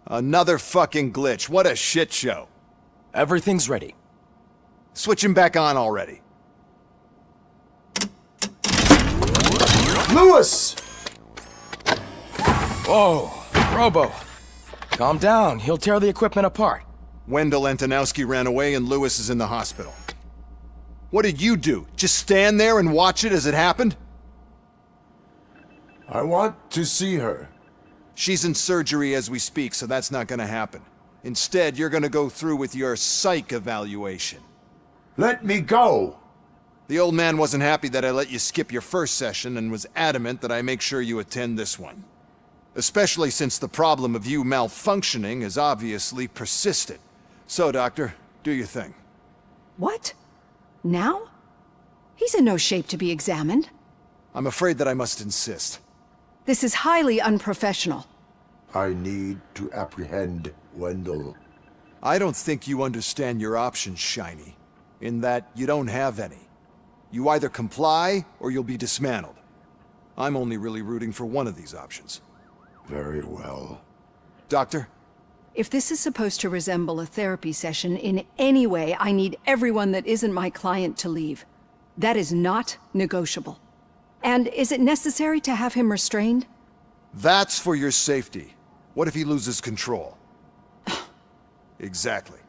Another fucking glitch. What a shit show. Everything's ready. Switch him back on already. Lewis! Whoa, Robo. Calm down, he'll tear the equipment apart. Wendell Antonowski ran away and Lewis is in the hospital. What did you do? Just stand there and watch it as it happened? I want to see her. She's in surgery as we speak, so that's not gonna happen. Instead, you're gonna go through with your psych evaluation. Let me go! The old man wasn't happy that I let you skip your first session and was adamant that I make sure you attend this one. Especially since the problem of you malfunctioning has obviously persisted. So, Doctor, do your thing. What? Now? He's in no shape to be examined. I'm afraid that I must insist. This is highly unprofessional. I need to apprehend Wendell. I don't think you understand your options, Shiny. In that you don't have any. You either comply, or you'll be dismantled. I'm only really rooting for one of these options. Very well. Doctor? If this is supposed to resemble a therapy session in any way, I need everyone that isn't my client to leave. That is not negotiable. And is it necessary to have him restrained? That's for your safety. What if he loses control? Exactly.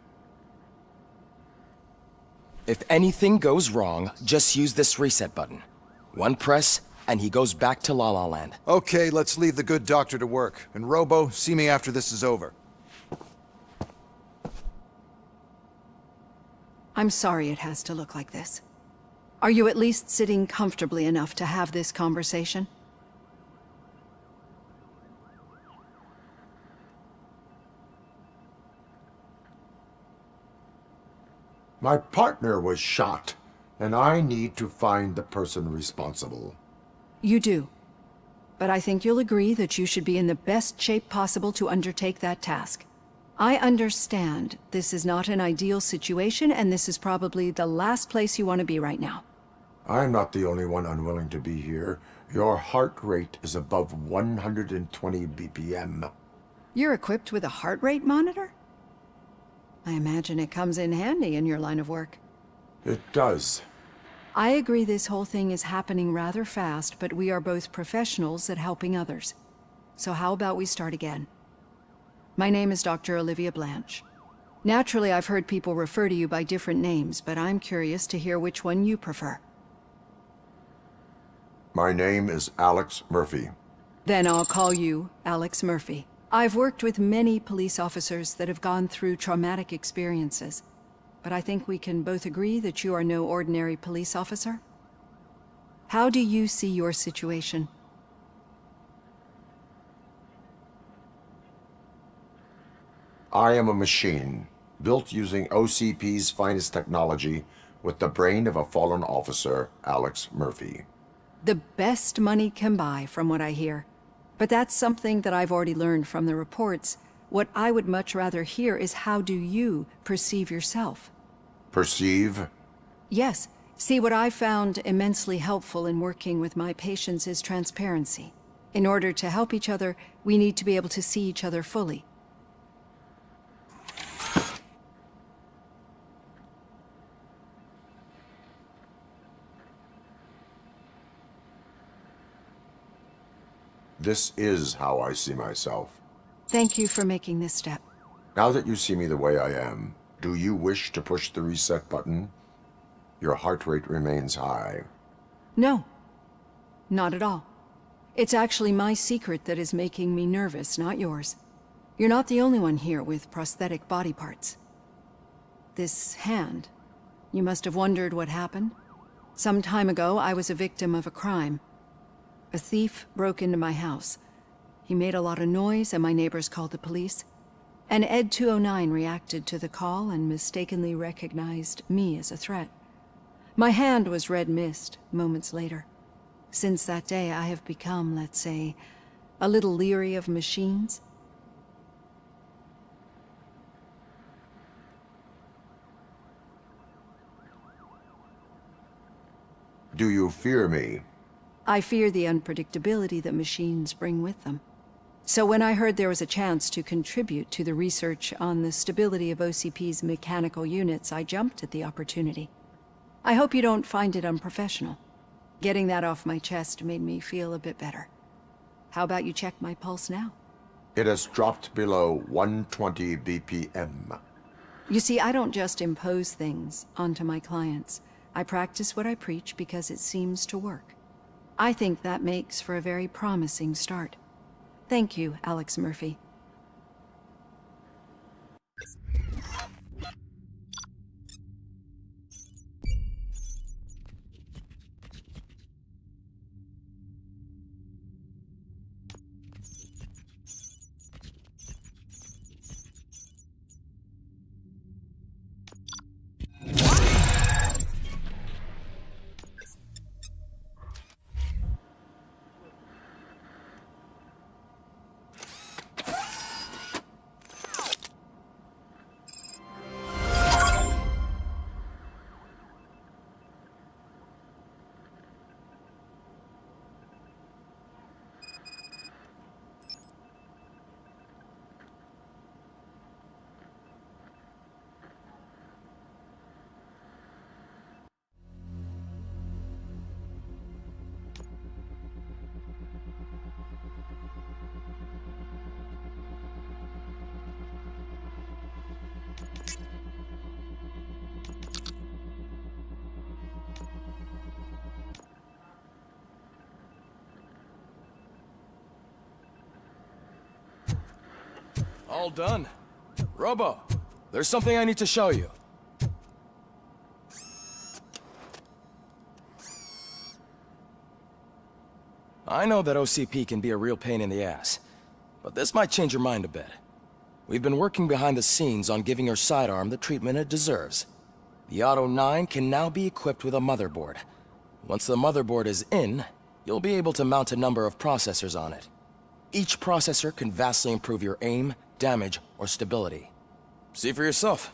If anything goes wrong, just use this reset button. One press, and he goes back to La La Land. Okay, let's leave the good doctor to work. And Robo, see me after this is over. I'm sorry it has to look like this. Are you at least sitting comfortably enough to have this conversation? My partner was shot, and I need to find the person responsible. You do. But I think you'll agree that you should be in the best shape possible to undertake that task. I understand this is not an ideal situation, and this is probably the last place you want to be right now. I'm not the only one unwilling to be here. Your heart rate is above 120 BPM. You're equipped with a heart rate monitor? I imagine it comes in handy in your line of work. It does. I agree this whole thing is happening rather fast, but we are both professionals at helping others. So how about we start again? My name is Dr. Olivia Blanche. Naturally, I've heard people refer to you by different names, but I'm curious to hear which one you prefer. My name is Alex Murphy. Then I'll call you Alex Murphy. I've worked with many police officers that have gone through traumatic experiences, but I think we can both agree that you are no ordinary police officer. How do you see your situation? I am a machine, built using OCP's finest technology with the brain of a fallen officer, Alex Murphy. The best money can buy, from what I hear. But that's something that I've already learned from the reports. What I would much rather hear is how do you perceive yourself? Perceive? Yes. See, what I found immensely helpful in working with my patients is transparency. In order to help each other, we need to be able to see each other fully. This is how I see myself. Thank you for making this step. Now that you see me the way I am, do you wish to push the reset button? Your heart rate remains high. No, not at all. It's actually my secret that is making me nervous, not yours. You're not the only one here with prosthetic body parts. This hand, you must have wondered what happened. Some time ago, I was a victim of a crime. A thief broke into my house. He made a lot of noise and my neighbors called the police. And Ed 209 reacted to the call and mistakenly recognized me as a threat. My hand was red mist moments later. Since that day, I have become, let's say, a little leery of machines. Do you fear me? I fear the unpredictability that machines bring with them. So when I heard there was a chance to contribute to the research on the stability of OCP's mechanical units, I jumped at the opportunity. I hope you don't find it unprofessional. Getting that off my chest made me feel a bit better. How about you check my pulse now? It has dropped below 120 BPM. You see, I don't just impose things onto my clients. I practice what I preach because it seems to work. I think that makes for a very promising start. Thank you, Alex Murphy. All done. Robo, there's something I need to show you. I know that OCP can be a real pain in the ass, but this might change your mind a bit. We've been working behind the scenes on giving your sidearm the treatment it deserves. The Auto 9 can now be equipped with a motherboard. Once the motherboard is in, you'll be able to mount a number of processors on it. Each processor can vastly improve your aim, damage, or stability. See for yourself.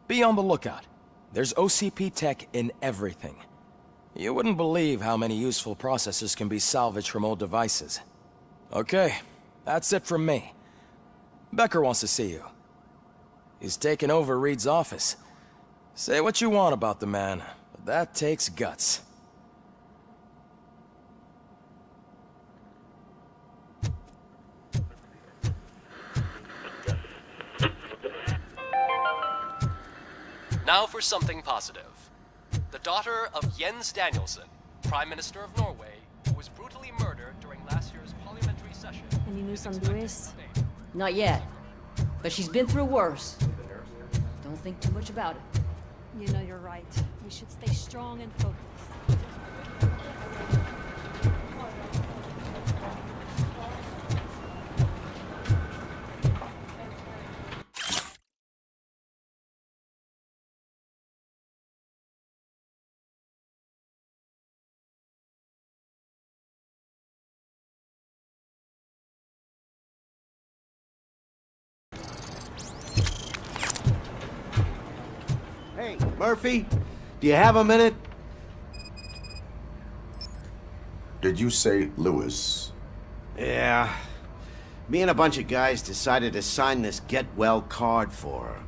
Be on the lookout. There's OCP tech in everything. You wouldn't believe how many useful processors can be salvaged from old devices. Okay, that's it from me. Becker wants to see you. He's taken over Reed's office. Say what you want about the man, but that takes guts. Now for something positive. The daughter of Jens Danielson, Prime Minister of Norway, who was brutally murdered during last year's parliamentary session. Any news on Lewis? Not yet. But she's been through worse. Don't think too much about it. You know, you're right. We should stay strong and focused. Hey, Murphy, do you have a minute? Did you say Lewis? Yeah. Me and a bunch of guys decided to sign this get well card for her.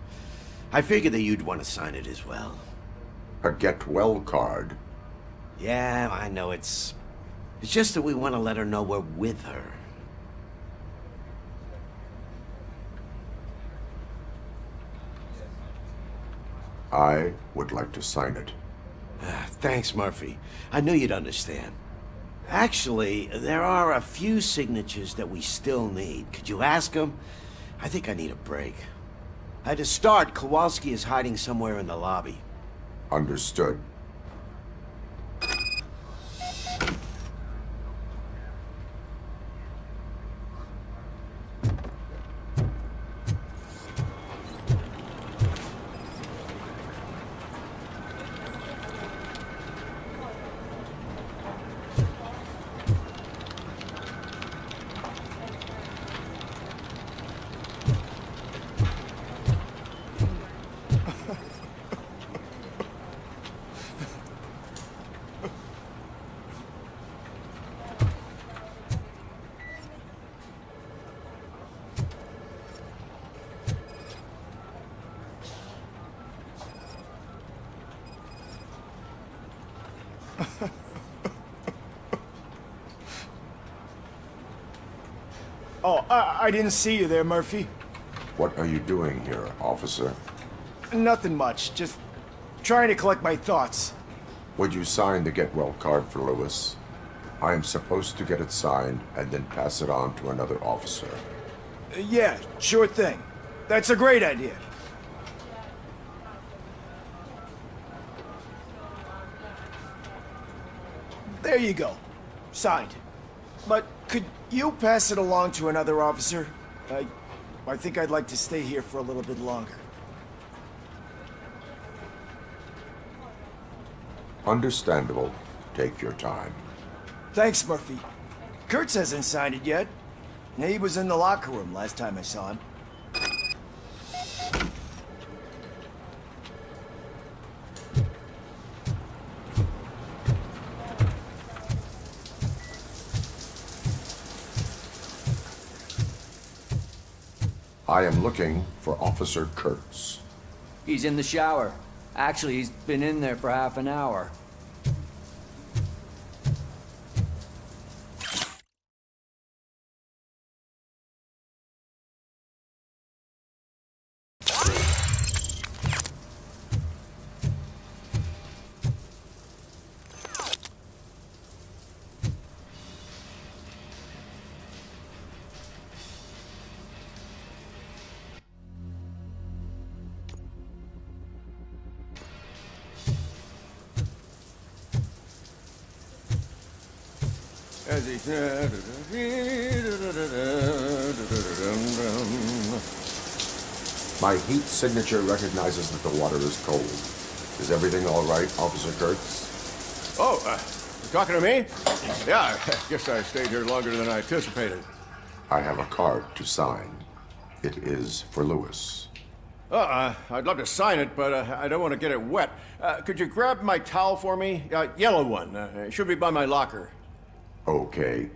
I figured that you'd want to sign it as well. A get well card? Yeah, I know it's just that we want to let her know we're with her. I would like to sign it. Thanks, Murphy. I knew you'd understand. Actually, there are a few signatures that we still need. Could you ask them? I think I need a break. To start, Kowalski is hiding somewhere in the lobby. Understood. Oh, I didn't see you there, Murphy. What are you doing here, officer? Nothing much, just trying to collect my thoughts. Would you sign the get well card for Lewis? I am supposed to get it signed and then pass it on to another officer. Yeah, sure thing. That's a great idea. There you go. Signed. But could you pass it along to another officer? I think I'd like to stay here for a little bit longer. Understandable. Take your time. Thanks, Murphy. Kurtz hasn't signed it yet. He was in the locker room last time I saw him. I am looking for Officer Kurtz. He's in the shower. Actually, he's been in there for half an hour. My heat signature recognizes that the water is cold. Is everything all right, Officer Kurtz? Oh, you talking to me? Yeah, I guess I stayed here longer than I anticipated. I have a card to sign. It is for Lewis. I'd love to sign it, but I don't want to get it wet. Could you grab my towel for me? Yellow one. It should be by my locker. Okay.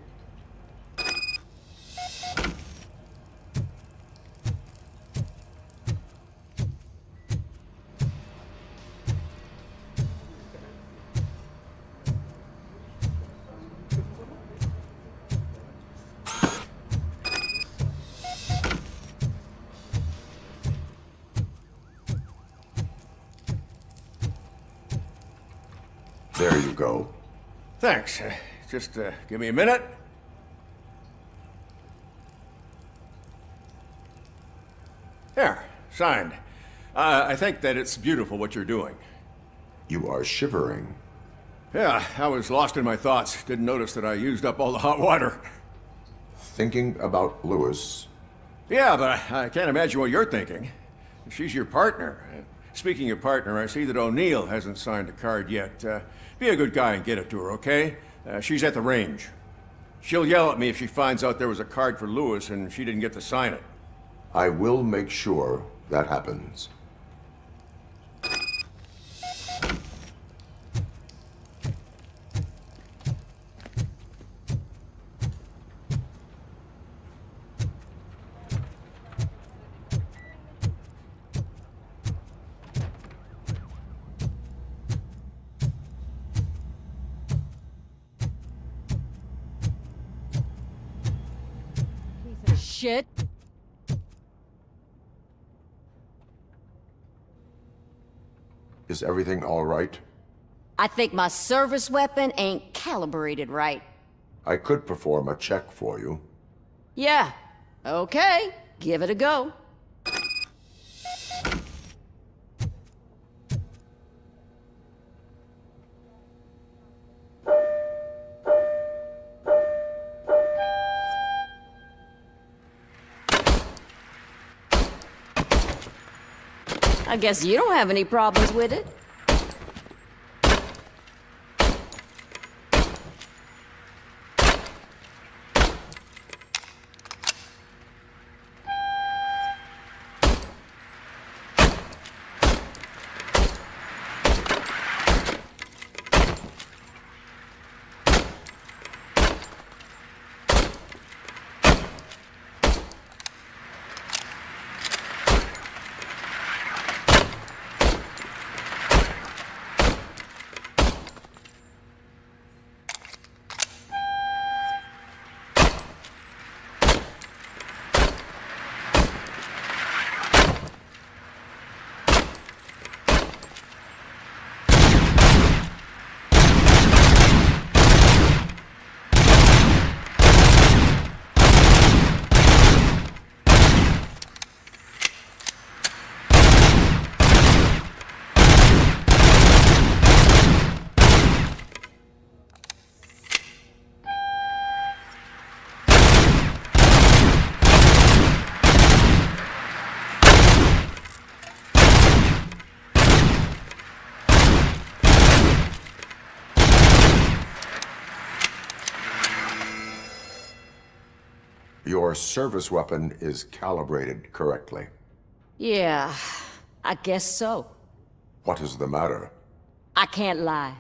There you go. Thanks. Just give me a minute. There, signed. I think that it's beautiful what you're doing. You are shivering. Yeah, I was lost in my thoughts. Didn't notice that I used up all the hot water. Thinking about Lewis. Yeah, but I can't imagine what you're thinking. She's your partner. Speaking of partner, I see that O'Neill hasn't signed a card yet. Be a good guy and get it to her, okay? She's at the range. She'll yell at me if she finds out there was a card for Lewis and she didn't get to sign it. I will make sure that happens. Shit. Is everything all right? I think my service weapon ain't calibrated right. I could perform a check for you. Yeah. Okay. Give it a go. I guess you don't have any problems with it. Your service weapon is calibrated correctly. Yeah, I guess so. What is the matter? I can't lie.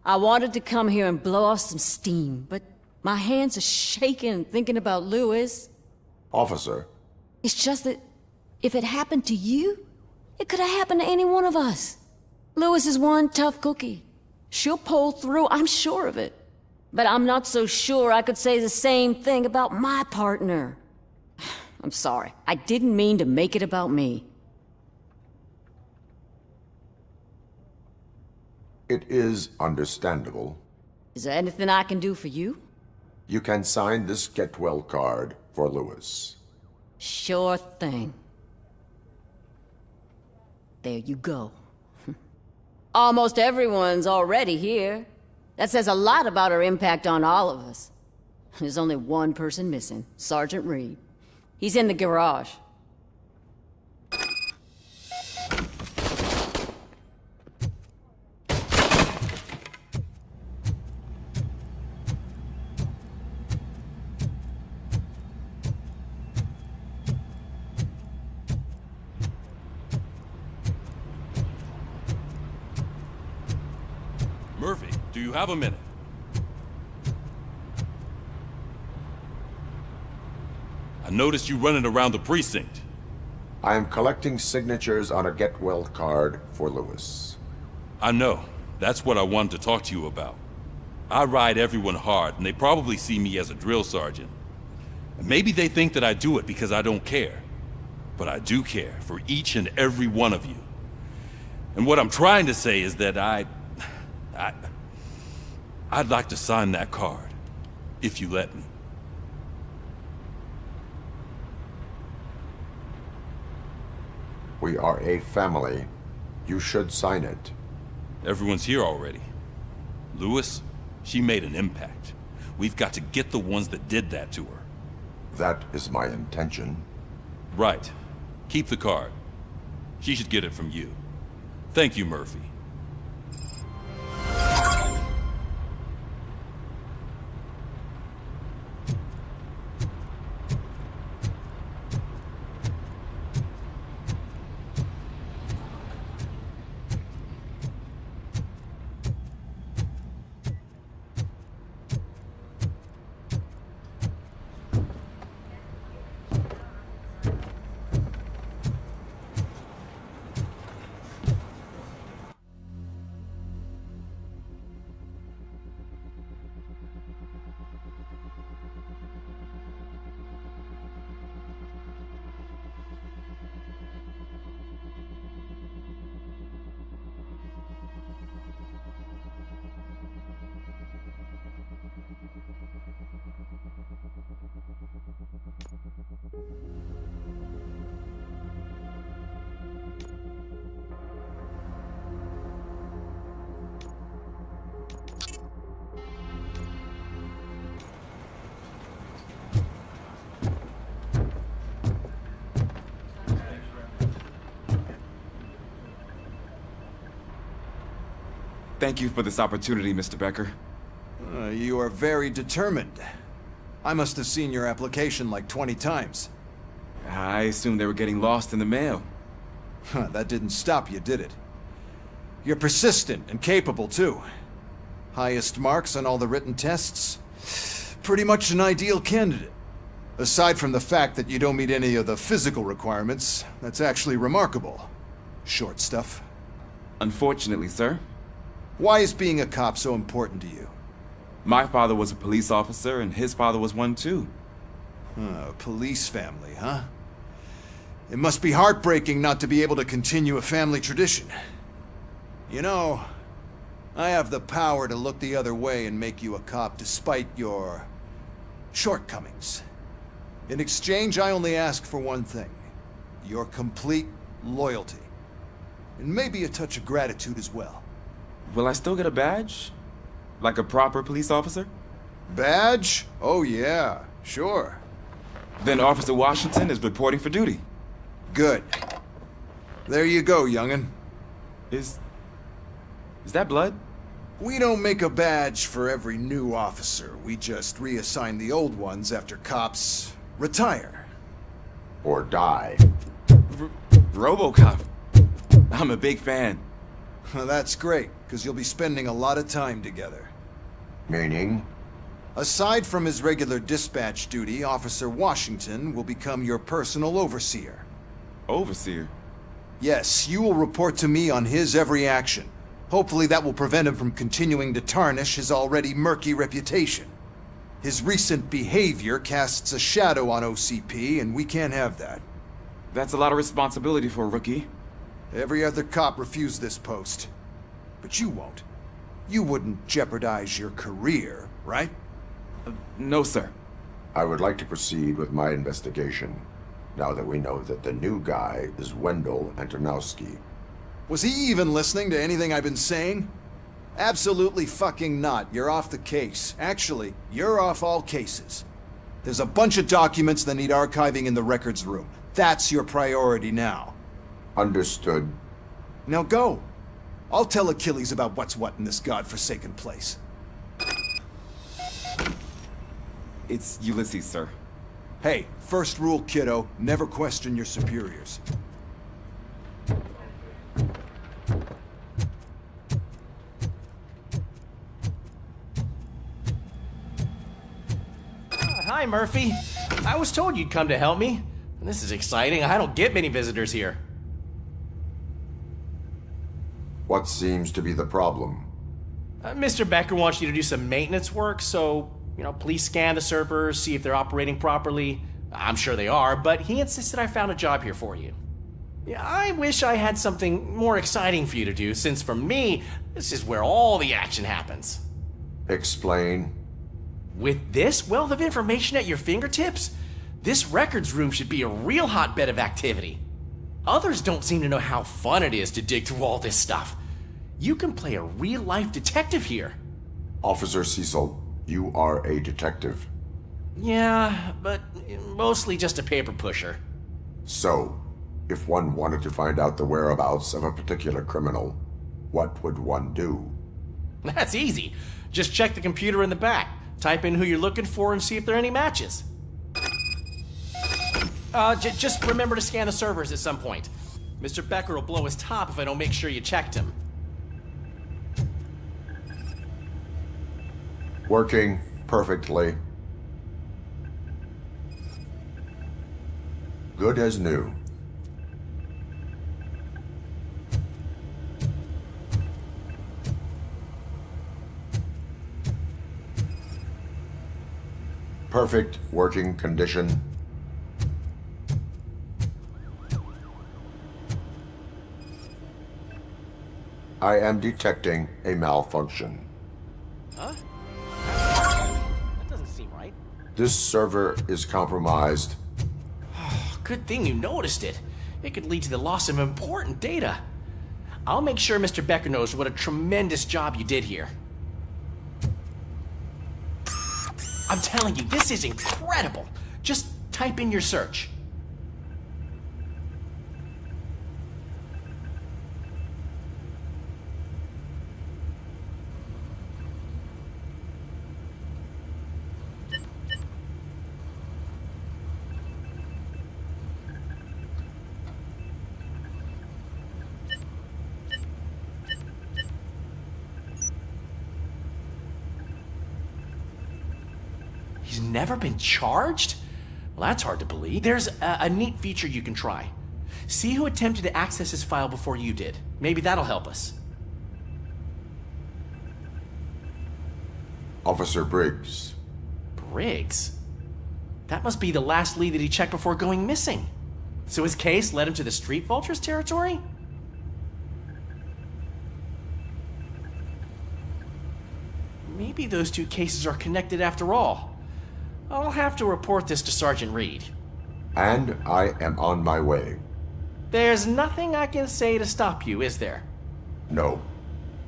I wanted to come here and blow off some steam, but my hands are shaking thinking about Lewis. Officer, It's just that if it happened to you, it could have happened to any one of us. Lewis is one tough cookie. She'll pull through, I'm sure of it. But I'm not so sure I could say the same thing about my partner. I'm sorry. I didn't mean to make it about me. it is understandable. Is there anything I can do for you? You can sign this get well card for Lewis. Sure thing. There you go. Almost everyone's already here. That says a lot about her impact on all of us. There's only one person missing, Sergeant Reed. He's in the garage. Murphy, do you have a minute? I noticed you running around the precinct. I am collecting signatures on a get well card for Lewis. I know. That's what I wanted to talk to you about. I ride everyone hard, and they probably see me as a drill sergeant. Maybe they think that I do it because I don't care. But I do care for each and every one of you. And what I'm trying to say is that I'd like to sign that card, if you let me. We are a family. You should sign it. Everyone's here already. Lewis, she made an impact. We've got to get the ones that did that to her. That is my intention. Right. Keep the card. She should get it from you. Thank you, Murphy. Thank you for this opportunity, Mr. Becker. You are very determined. I must have seen your application like 20 times. I assumed they were getting lost in the mail. That didn't stop you, did it? You're persistent and capable, too. Highest marks on all the written tests. Pretty much an ideal candidate. Aside from the fact that you don't meet any of the physical requirements, that's actually remarkable. Short stuff. Unfortunately, sir. Why is being a cop so important to you? My father was a police officer, and his father was one too. A police family, huh? It must be heartbreaking not to be able to continue a family tradition. You know, I have the power to look the other way and make you a cop despite your shortcomings. In exchange, I only ask for one thing. Your complete loyalty. And maybe a touch of gratitude as well. Will I still get a badge? Like a proper police officer? Badge? Oh yeah, sure. Then Officer Washington is reporting for duty. Good. There you go, young'un. Is that blood? We don't make a badge for every new officer. We just reassign the old ones after cops retire. Or die. Robocop. I'm a big fan. Well, that's great, because you'll be spending a lot of time together. Meaning? Aside from his regular dispatch duty, Officer Washington will become your personal overseer. Overseer? Yes, you will report to me on his every action. Hopefully that will prevent him from continuing to tarnish his already murky reputation. His recent behavior casts a shadow on OCP, and we can't have that. That's a lot of responsibility for a rookie. Every other cop refused this post. But you won't. You wouldn't jeopardize your career, right? No, sir. I would like to proceed with my investigation, now that we know that the new guy is Wendell Antonowski. Was he even listening to anything I've been saying? Absolutely fucking not. You're off the case. Actually, you're off all cases. There's a bunch of documents that need archiving in the records room. That's your priority now. Understood. Now go. I'll tell Achilles about what's what in this godforsaken place. It's Ulysses, sir. Hey, first rule, kiddo, never question your superiors. Hi, Murphy. I was told you'd come to help me. This is exciting. I don't get many visitors here. What seems to be the problem? Mr. Becker wants you to do some maintenance work, so, please scan the servers, see if they're operating properly. I'm sure they are, but he insisted I found a job here for you. Yeah, I wish I had something more exciting for you to do, since for me, this is where all the action happens. Explain. With this wealth of information at your fingertips, this records room should be a real hotbed of activity. Others don't seem to know how fun it is to dig through all this stuff. You can play a real-life detective here. Officer Cecil, you are a detective. Yeah, but mostly just a paper pusher. So, if one wanted to find out the whereabouts of a particular criminal, what would one do? That's easy. Just check the computer in the back, type in who you're looking for, and see if there are any matches. Just remember to scan the servers at some point. Mr. Becker will blow his top if I don't make sure you checked him. Working perfectly. Good as new. Perfect working condition. I am detecting a malfunction. Huh? That doesn't seem right. This server is compromised. Good thing you noticed it. It could lead to the loss of important data. I'll make sure Mr. Becker knows what a tremendous job you did here. I'm telling you, this is incredible. Just type in your search. He's never been charged? Well, that's hard to believe. There's a neat feature you can try. See who attempted to access his file before you did. Maybe that'll help us. Officer Briggs. Briggs? That must be the last lead that he checked before going missing. So his case led him to the Street Vultures territory? Maybe those two cases are connected after all. I'll have to report this to Sergeant Reed. And I am on my way. There's nothing I can say to stop you, is there? No.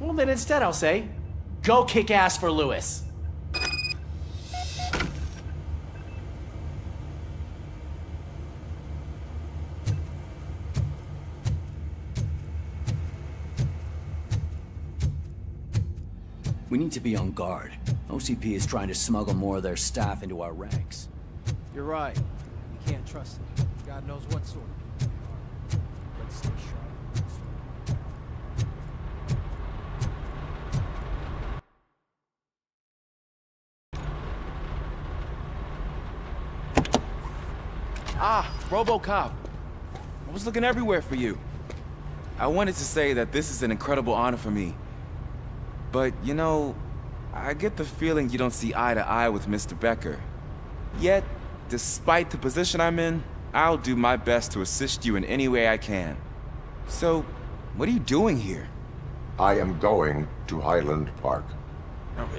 Well, then instead I'll say, go kick ass for Lewis. We need to be on guard. OCP is trying to smuggle more of their staff into our ranks. You're right. We can't trust them. God knows what sort of people they are. Let's stay sharp. Ah, Robocop. I was looking everywhere for you. I wanted to say that this is an incredible honor for me. But, I get the feeling you don't see eye to eye with Mr. Becker. Yet, despite the position I'm in, I'll do my best to assist you in any way I can. So, what are you doing here? I am going to Highland Park.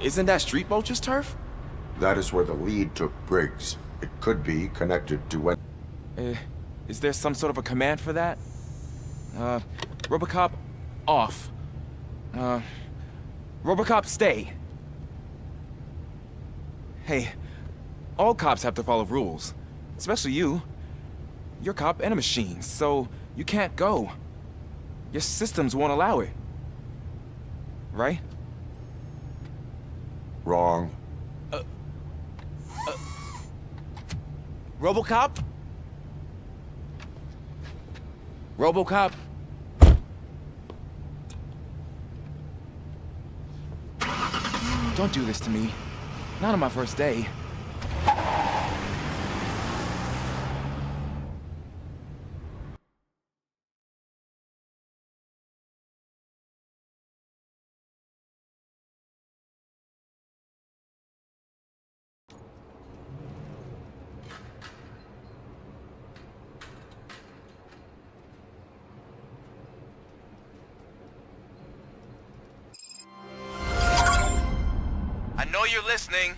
Isn't that Street Vulture's turf? That is where the lead took Briggs. It could be connected to when... Is there some sort of a command for that? Robocop, off. Robocop, stay. Hey, all cops have to follow rules. Especially you. You're a cop and a machine, so you can't go. Your systems won't allow it. Right? Wrong. Robocop? Robocop? Don't do this to me. Not on my first day. you're listening.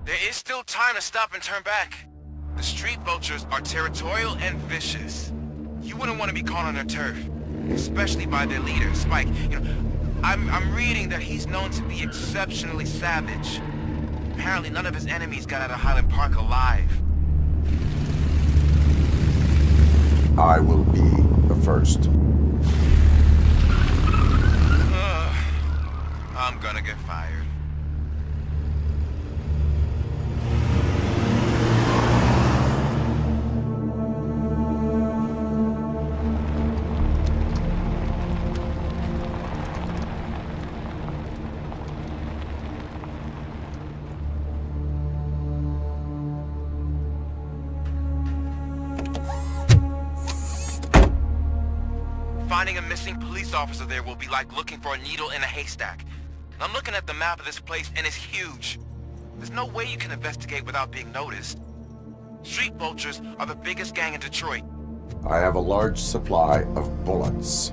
There is still time to stop and turn back. The street vultures are territorial and vicious. You wouldn't want to be caught on their turf, especially by their leader, Spike. I'm reading that he's known to be exceptionally savage. Apparently none of his enemies got out of Highland Park alive. I will be the first. I'm gonna get fired. Finding a missing police officer there will be like looking for a needle in a haystack. I'm looking at the map of this place and it's huge. There's no way you can investigate without being noticed. Street vultures are the biggest gang in Detroit. I have a large supply of bullets.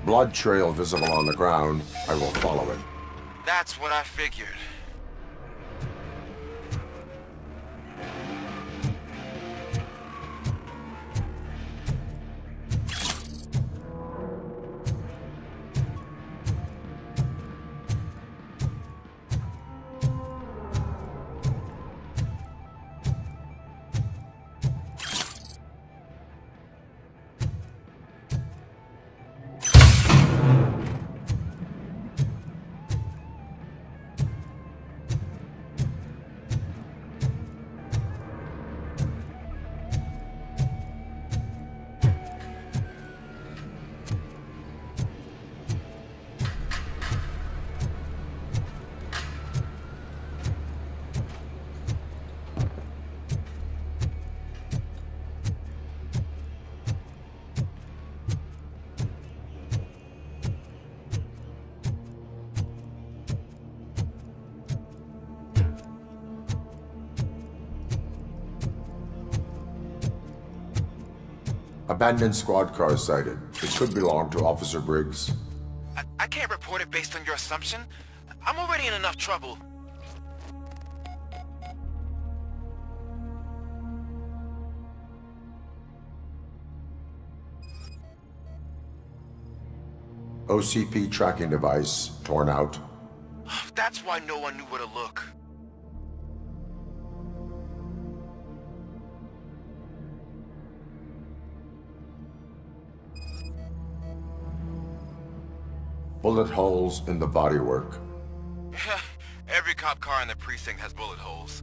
Blood trail visible on the ground. I will follow it. That's what I figured. Abandoned squad car sighted. It could belong to Officer Briggs. I can't report it based on your assumption. I'm already in enough trouble. OCP tracking device torn out. That's why no one knew where to look. Bullet holes in the bodywork. Every cop car in the precinct has bullet holes.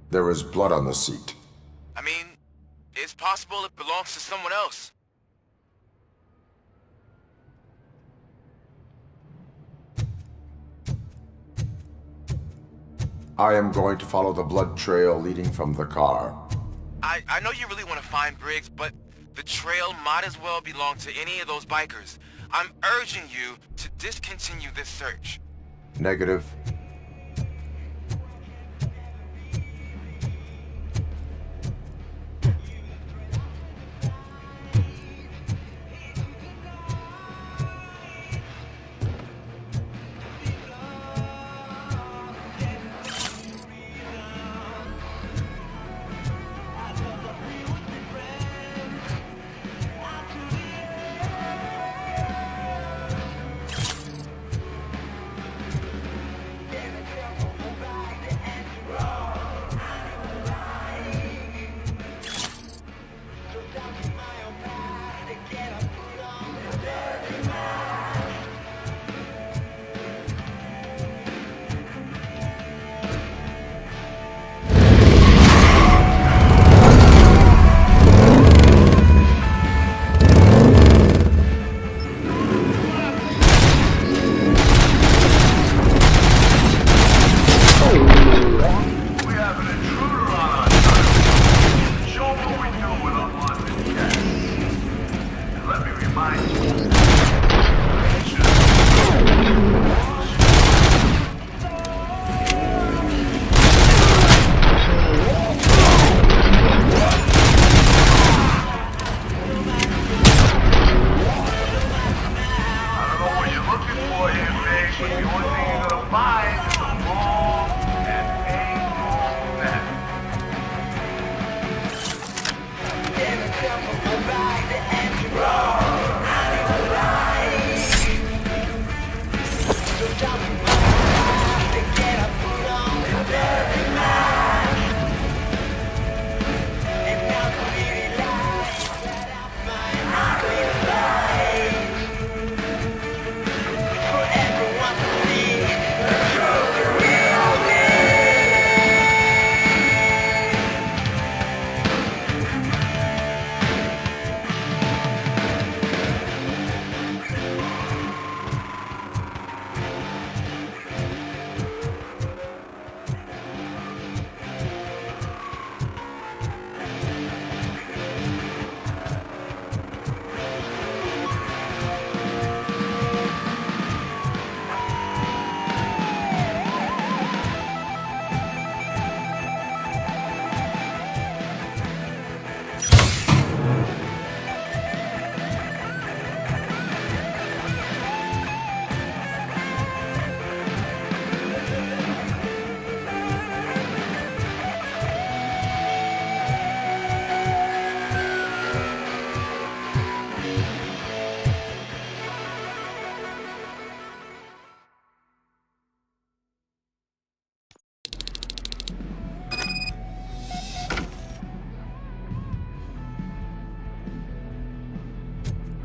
There is blood on the seat. I mean, it's possible it belongs to someone else. I am going to follow the blood trail leading from the car. I know you really want to find Briggs, but the trail might as well belong to any of those bikers. I'm urging you to discontinue this search. Negative.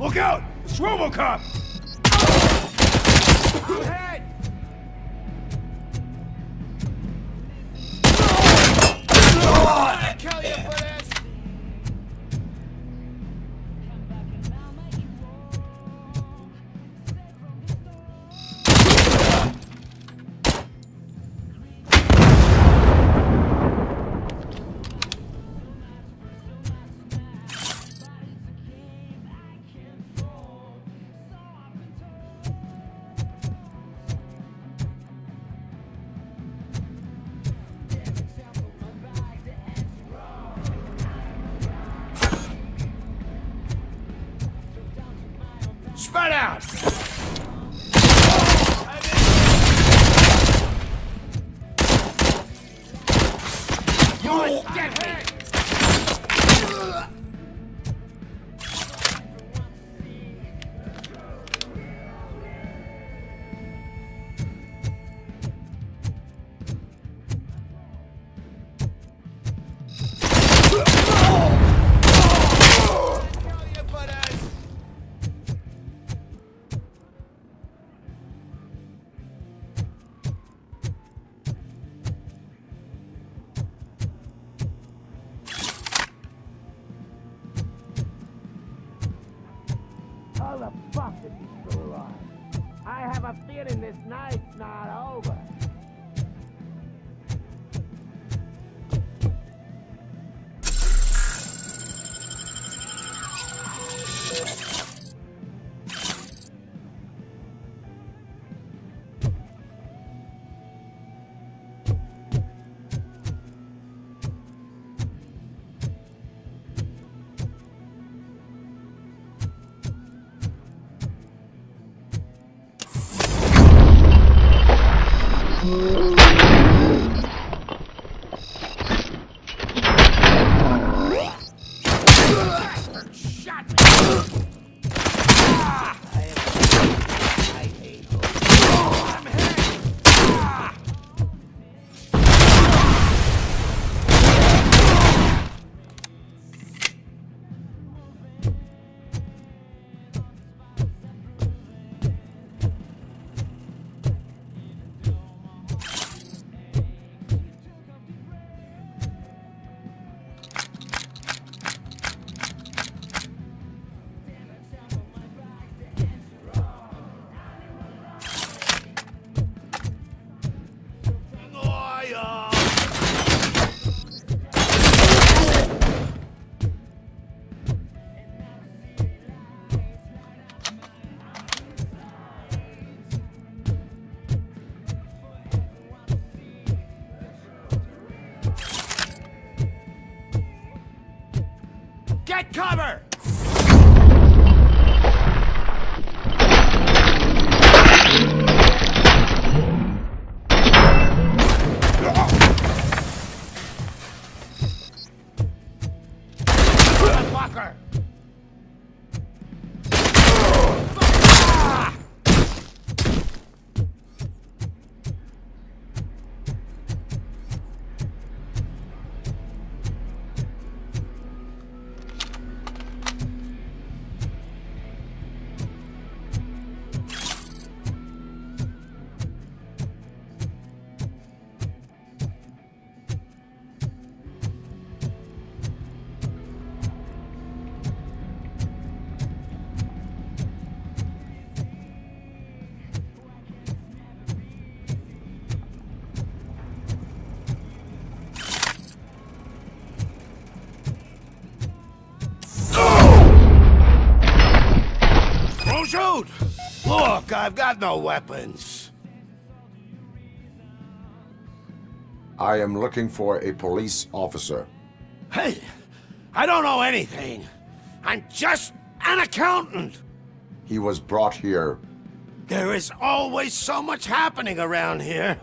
Look out! It's Robocop! Ahead! I'll kill you for this! Spread out! You get me! How the fuck is he still alive? I have a feeling this night's not over. Get cover! Motherfucker! Don't shoot! Look, I've got no weapons. I am looking for a police officer. Hey, I don't know anything. I'm just an accountant. He was brought here. There is always so much happening around here.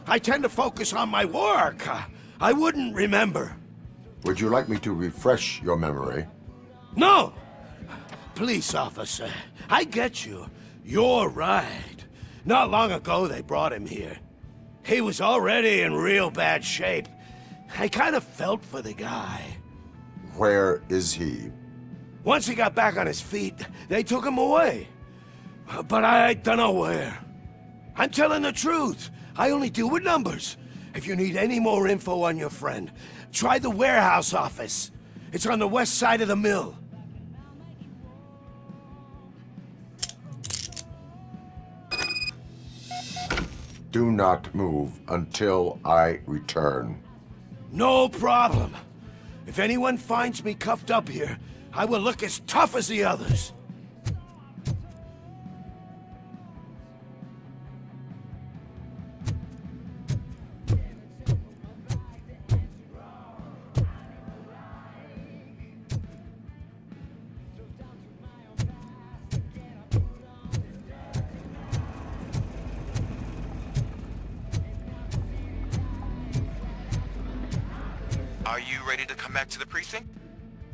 I tend to focus on my work. I wouldn't remember. Would you like me to refresh your memory? No! Police officer, I get you. You're right. Not long ago they brought him here. He was already in real bad shape. I kind of felt for the guy. Where is he? Once he got back on his feet, they took him away. But I don't know where. I'm telling the truth. I only deal with numbers. If you need any more info on your friend, try the warehouse office. It's on the west side of the mill. Do not move until I return. No problem. If anyone finds me cuffed up here, I will look as tough as the others. Are you ready to come back to the precinct?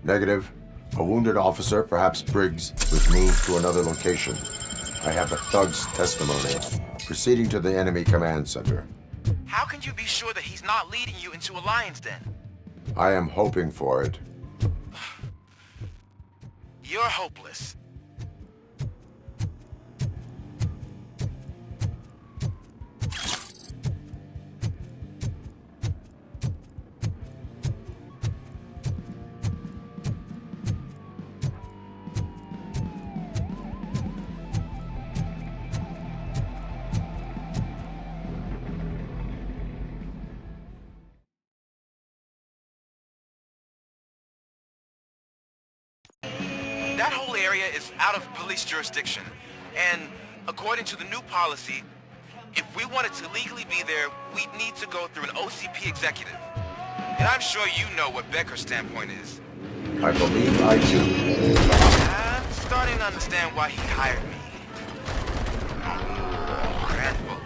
Negative. A wounded officer, perhaps Briggs, was moved to another location. I have the thug's testimony. Proceeding to the enemy command center. How can you be sure that he's not leading you into a lion's den? I am hoping for it. You're hopeless. That whole area is out of police jurisdiction, and according to the new policy, if we wanted to legally be there, we'd need to go through an OCP executive. And I'm sure you know what Becker's standpoint is. I believe I do. I'm starting to understand why he hired me. Grandpa.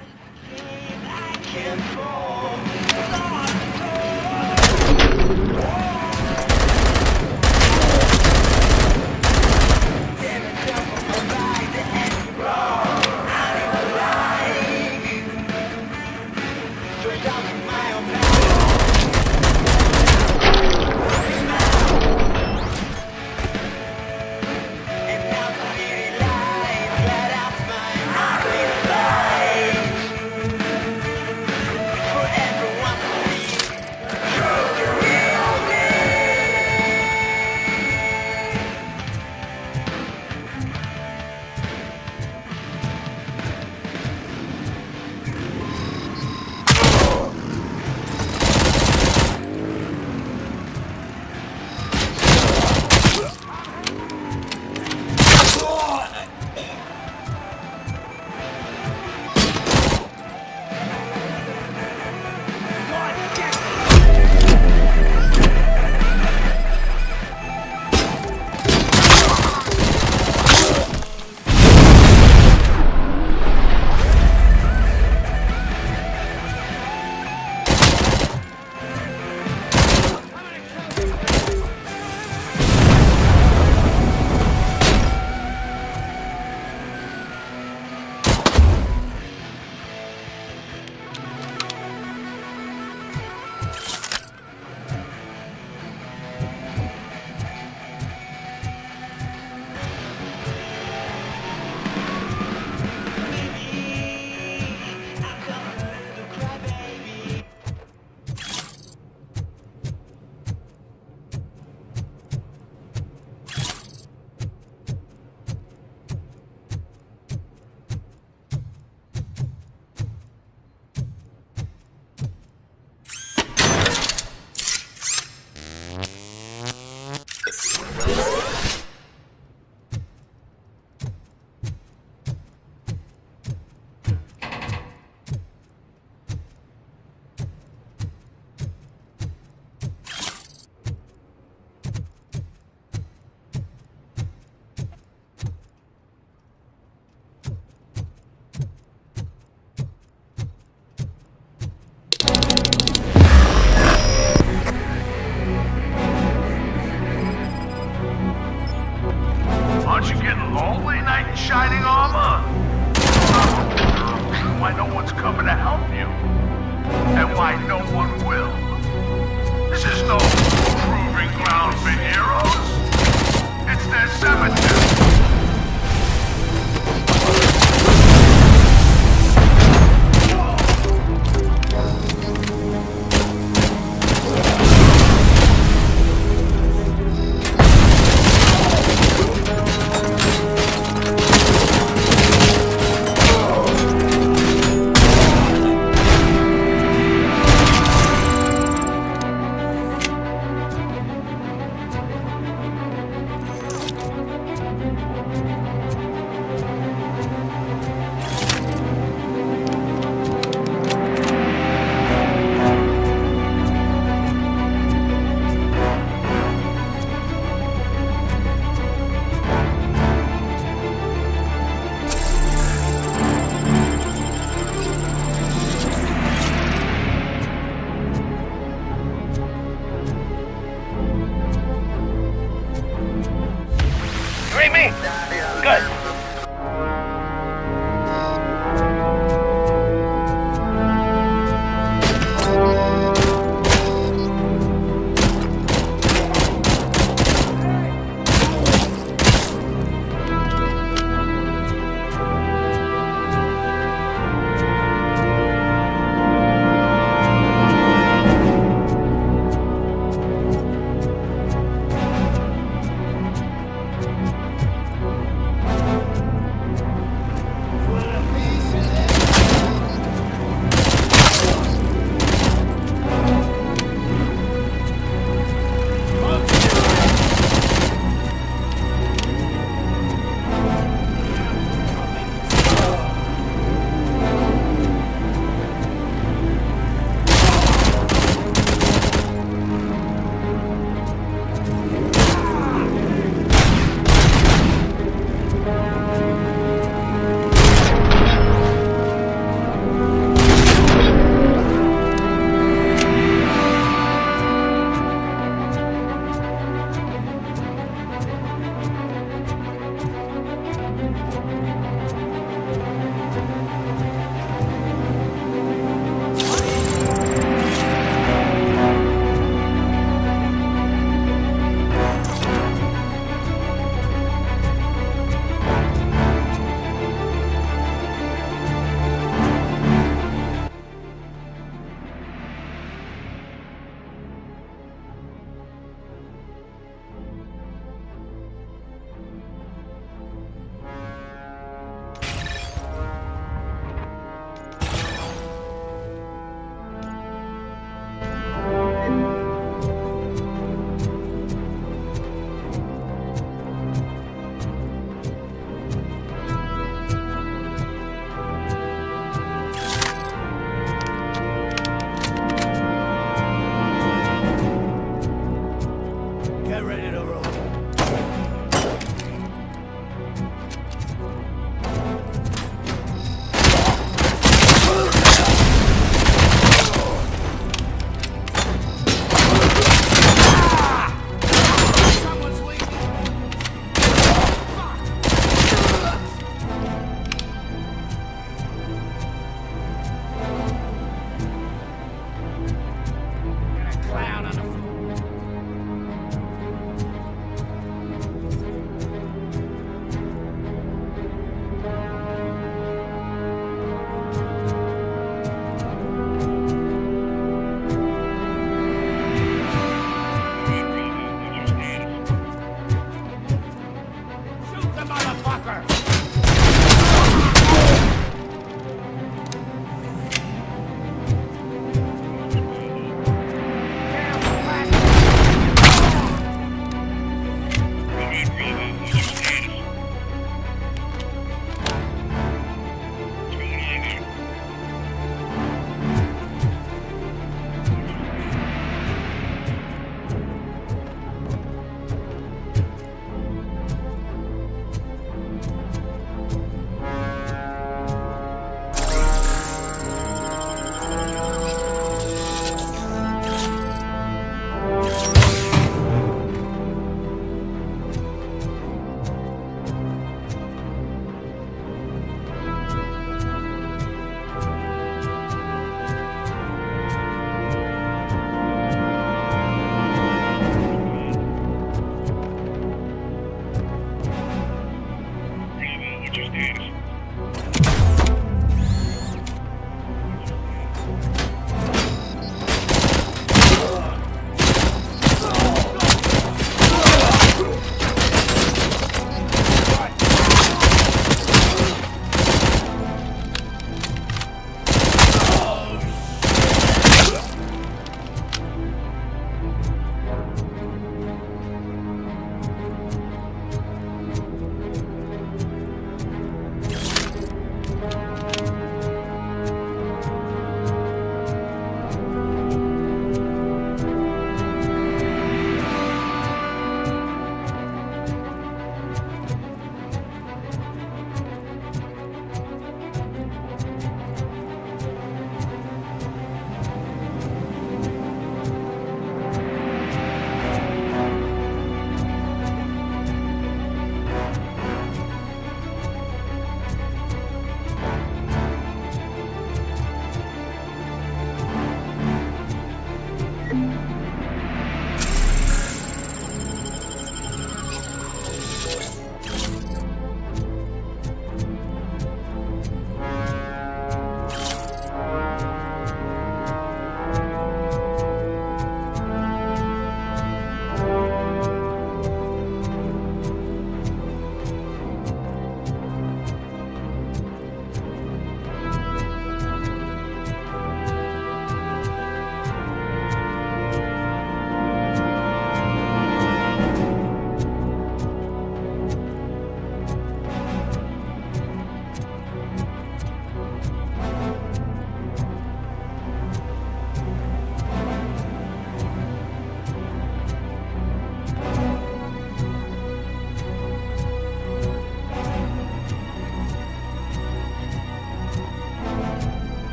Aren't you getting lonely, knight in shining armor? Why no one's coming to help you? And why no one will? This is no proving ground for heroes. It's their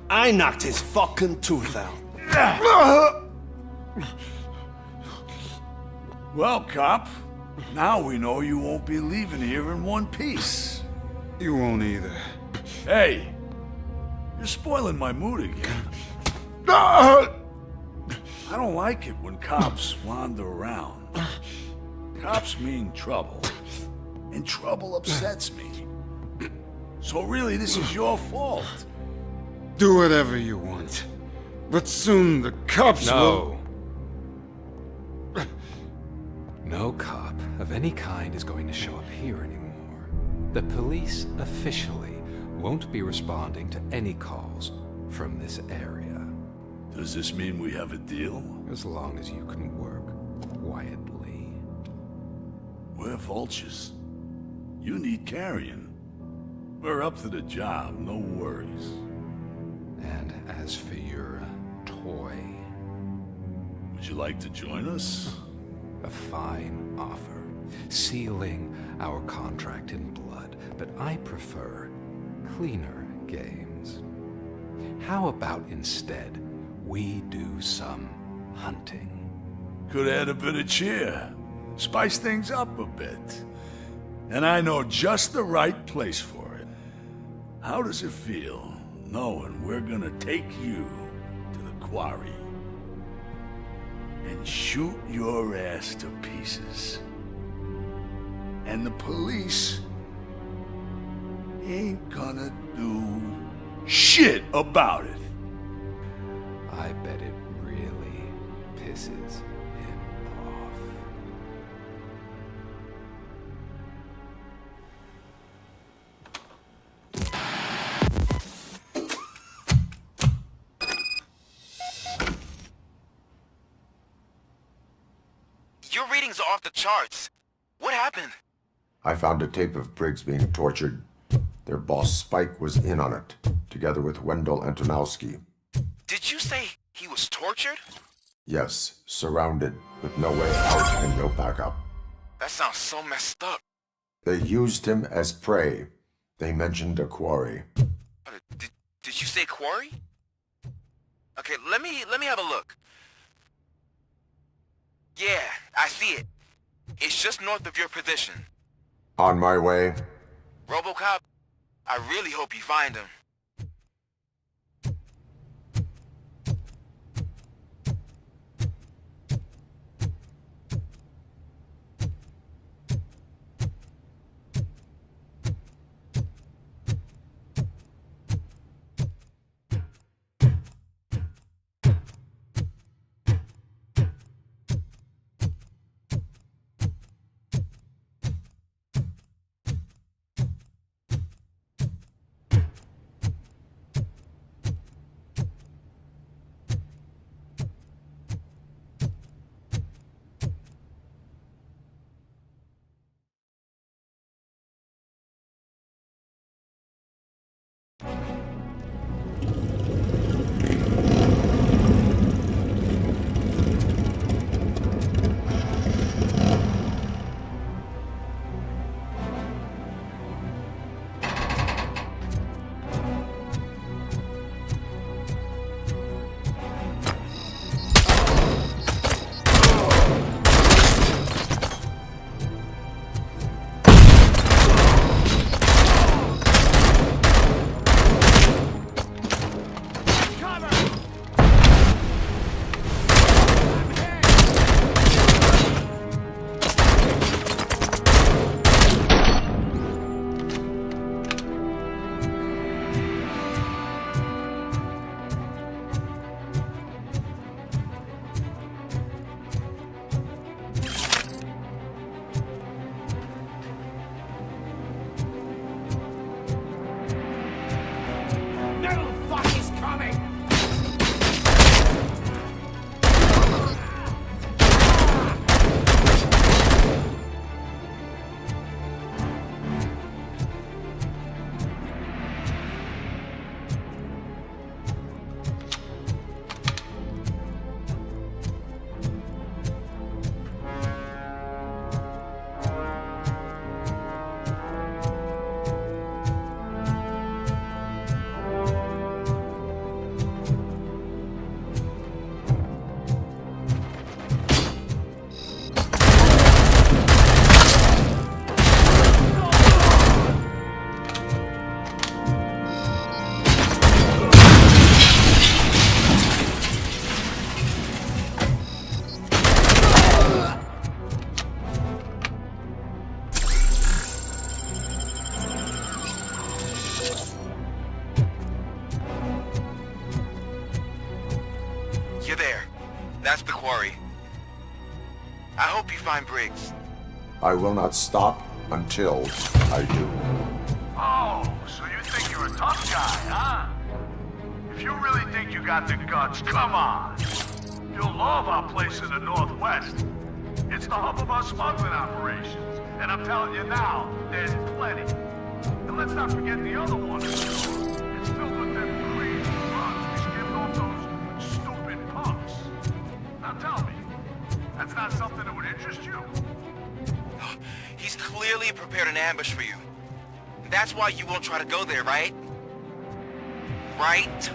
I knocked his fucking tooth out. Well, cop, now we know you won't be leaving here in one piece. You won't either. Hey, you're spoiling my mood again. I don't like it when cops wander around. Cops mean trouble, and trouble upsets me. So really, this is your fault. Do whatever you want. But soon the cops will... No cop of any kind is going to show up here anymore. The police officially won't be responding to any calls from this area. Does this mean we have a deal? As long as you can work quietly. We're vultures. You need carrion. We're up to the job, no worries. And as for your toy... Would you like to join us? A fine offer, sealing our contract in blood, but I prefer cleaner games. How about instead we do some hunting? Could add a bit of cheer, spice things up a bit. And I know just the right place for it. How does it feel, knowing we're gonna take you to the quarry and shoot your ass to pieces? And the police ain't gonna do shit about it. I bet it really pisses him off. Your readings are off the charts. What happened? I found a tape of Briggs being tortured. Their boss Spike was in on it, together with Wendell Antonowski. Did you say he was tortured? Yes, surrounded, with no way out and no backup. That sounds so messed up. They used him as prey. They mentioned a quarry. Did you say quarry? Okay, let me have a look. Yeah, I see it. It's just north of your position. On my way. Robocop, I really hope you find him. worry. I hope you find Briggs. I will not stop until I do. Oh, so you think you're a tough guy, huh? If you really think you got the guts, come on. You'll love our place in the Northwest. It's the hub of our smuggling operations. And I'm telling you now, there's plenty. And let's not forget the other one. It's filled with them crazy drugs we skimmed off those stupid punks. Now tell me, that's not something that would interest you? He's clearly prepared an ambush for you. That's why you won't try to go there, right? Right?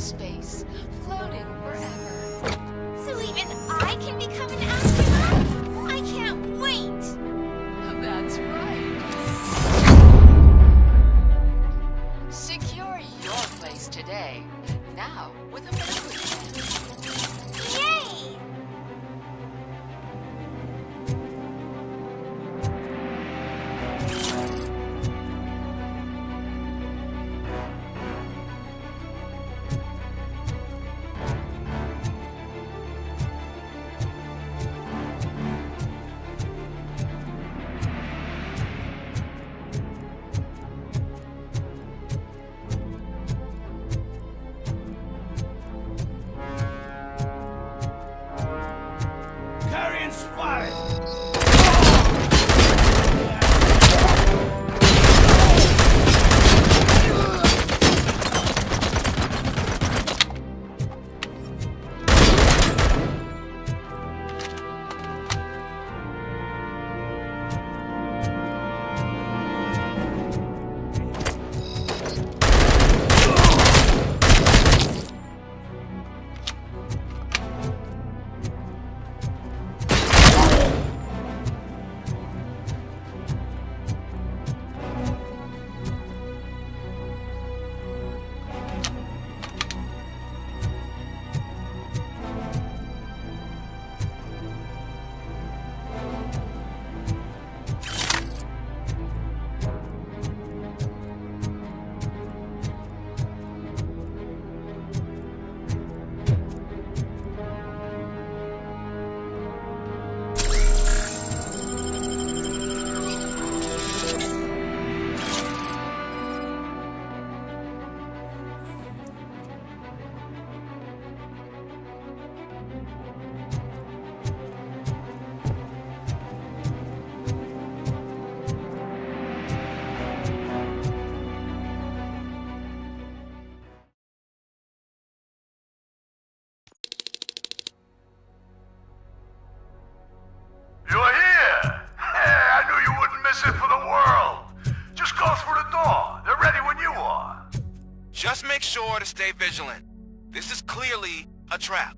space, floating forever. So even I can become an astronaut? I can't wait! That's right. Secure your place today. Now, with a memory plan. Yay! Carrion spotted! You're here! Hey, I knew you wouldn't miss it for the world! Just go through the door. They're ready when you are. Just make sure to stay vigilant. This is clearly a trap.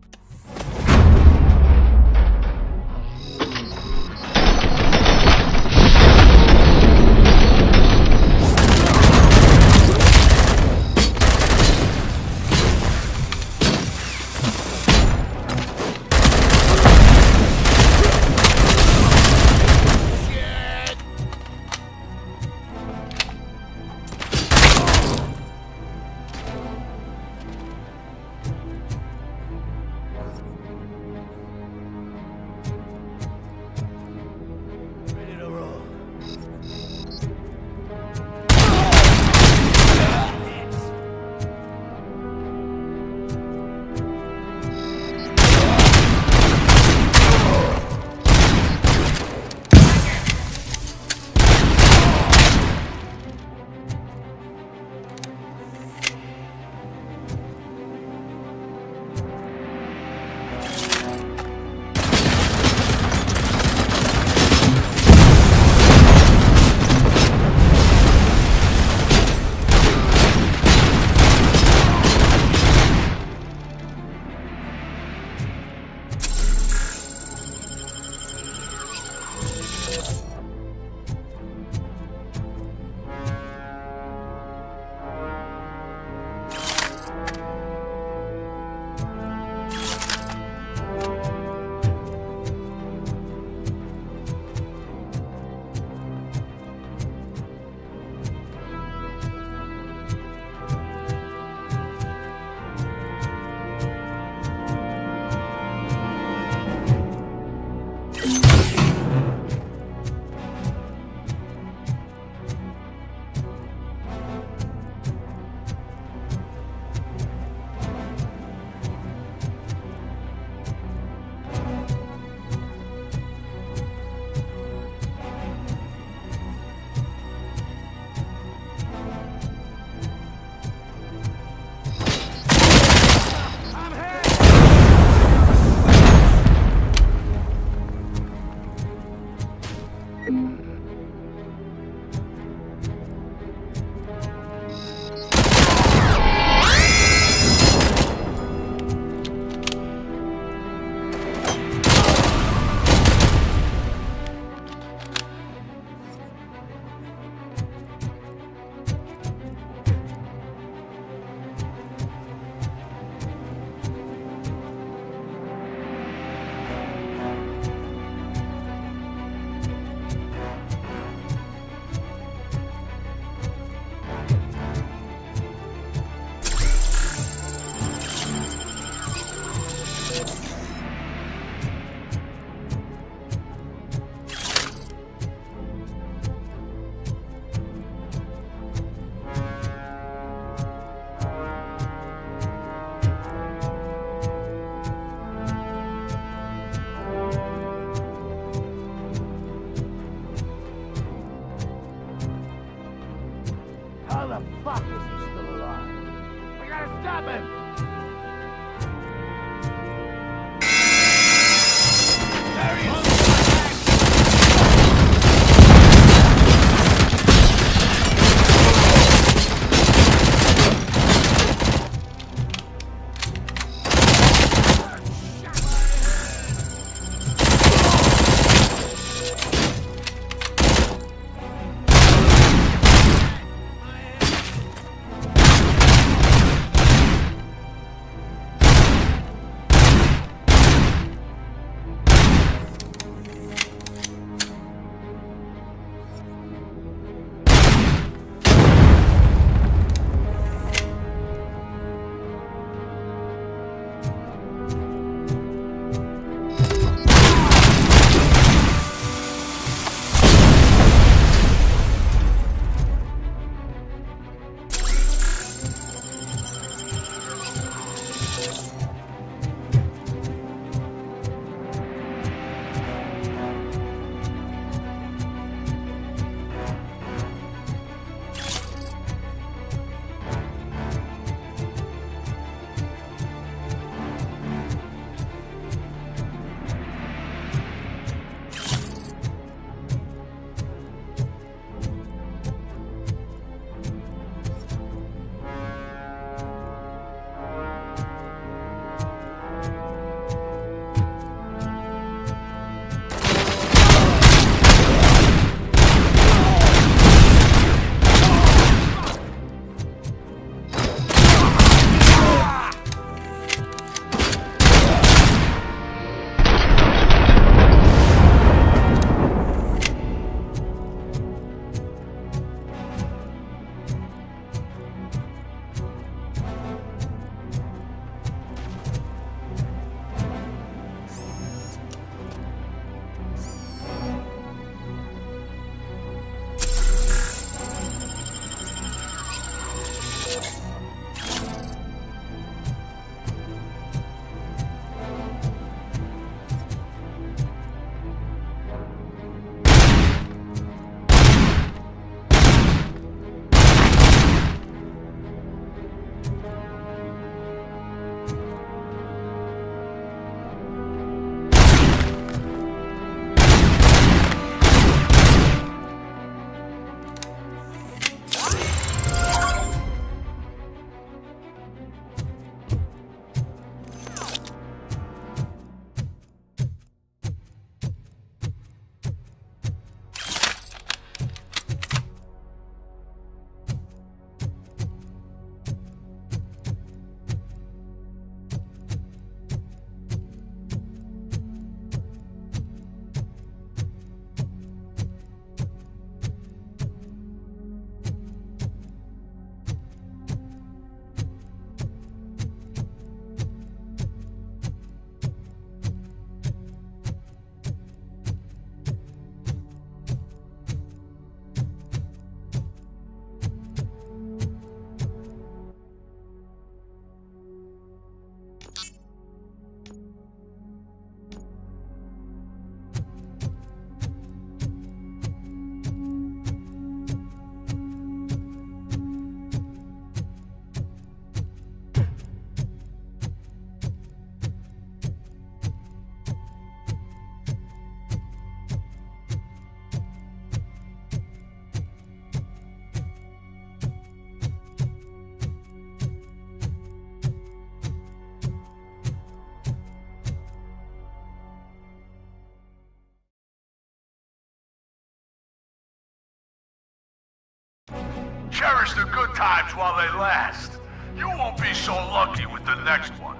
Cherish the good times while they last. You won't be so lucky with the next one.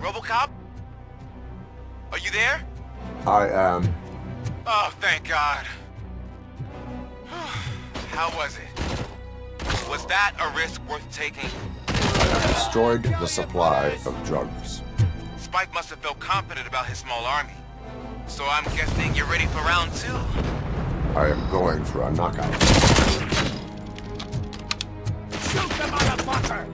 Robocop? Are you there? I am. Oh, thank God. How was it? Was that a risk worth taking? I destroyed the supply of drugs. Spike must have felt confident about his small army. So I'm guessing you're ready for round 2? I am going for a knockout. Shoot the motherfucker!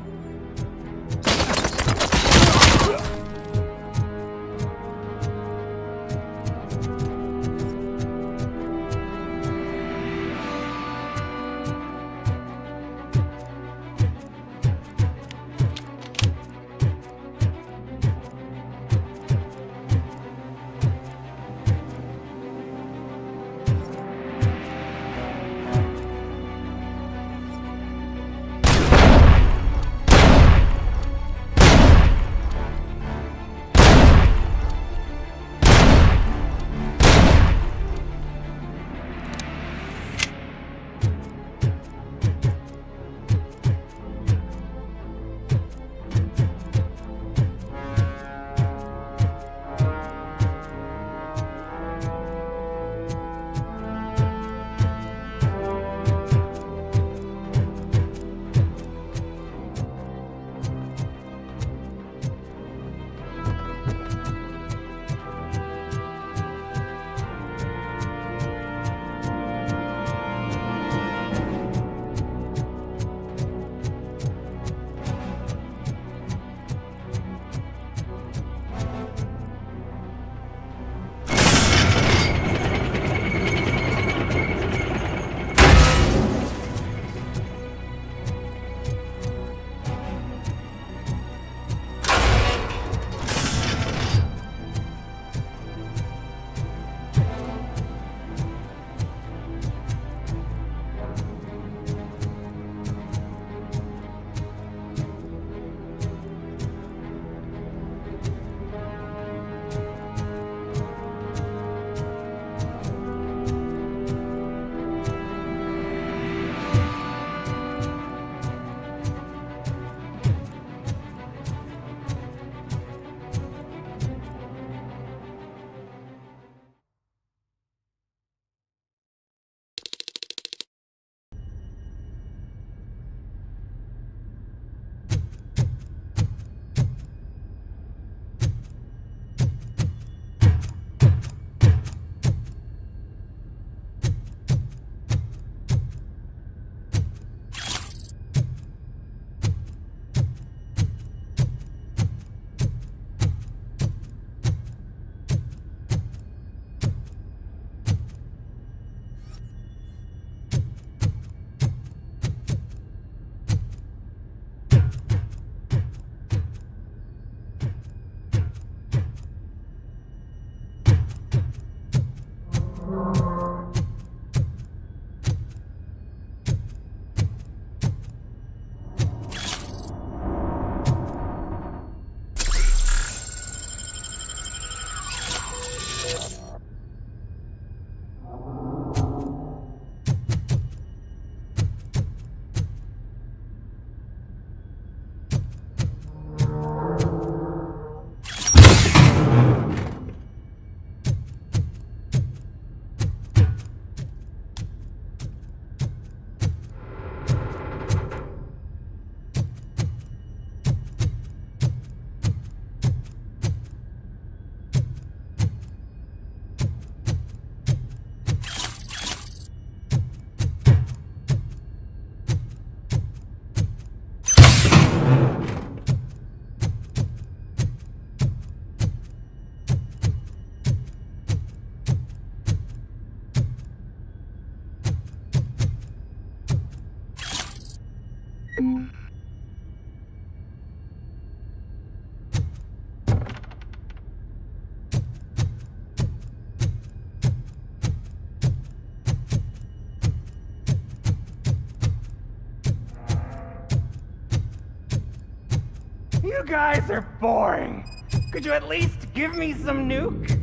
You guys are boring. Could you at least give me some nuke?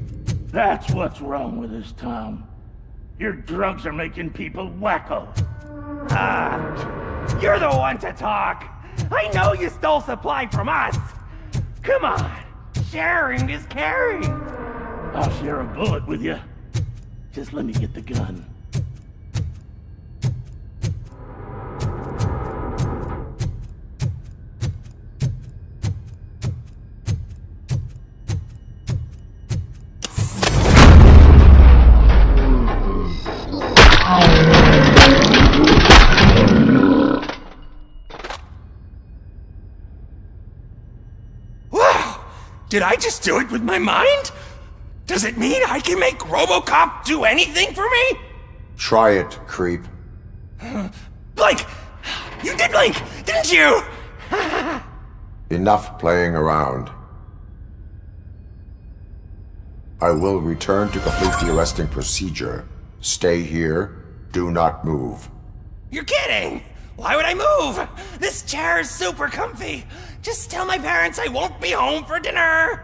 That's what's wrong with this town. Your drugs are making people wacko. Ah, you're the one to talk. I know you stole supply from us. Come on, sharing is caring. I'll share a bullet with you. Just let me get the gun. Did I just do it with my mind? Does it mean I can make Robocop do anything for me? Try it, creep. Blink! You did blink, didn't you? Enough playing around. I will return to complete the arresting procedure. Stay here. Do not move. You're kidding! Why would I move? This chair is super comfy. Just tell my parents I won't be home for dinner.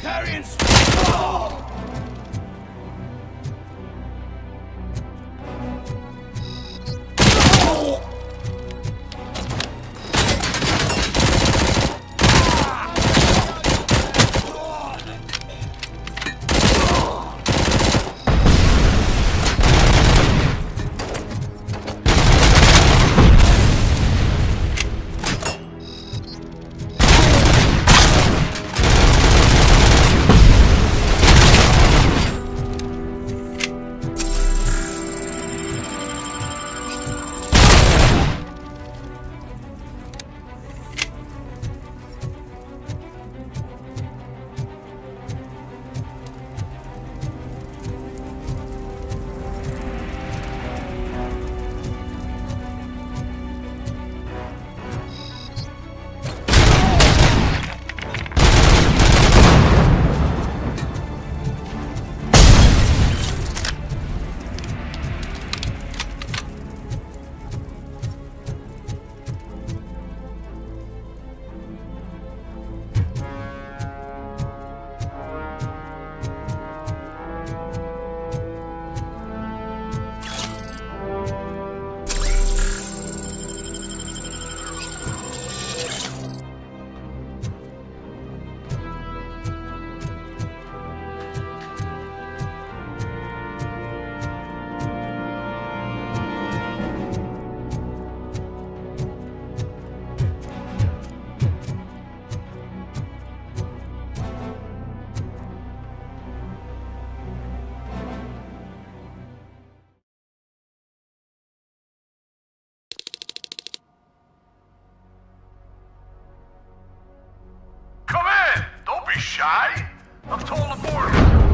Carrying Come in! Don't be shy! I'm told the board.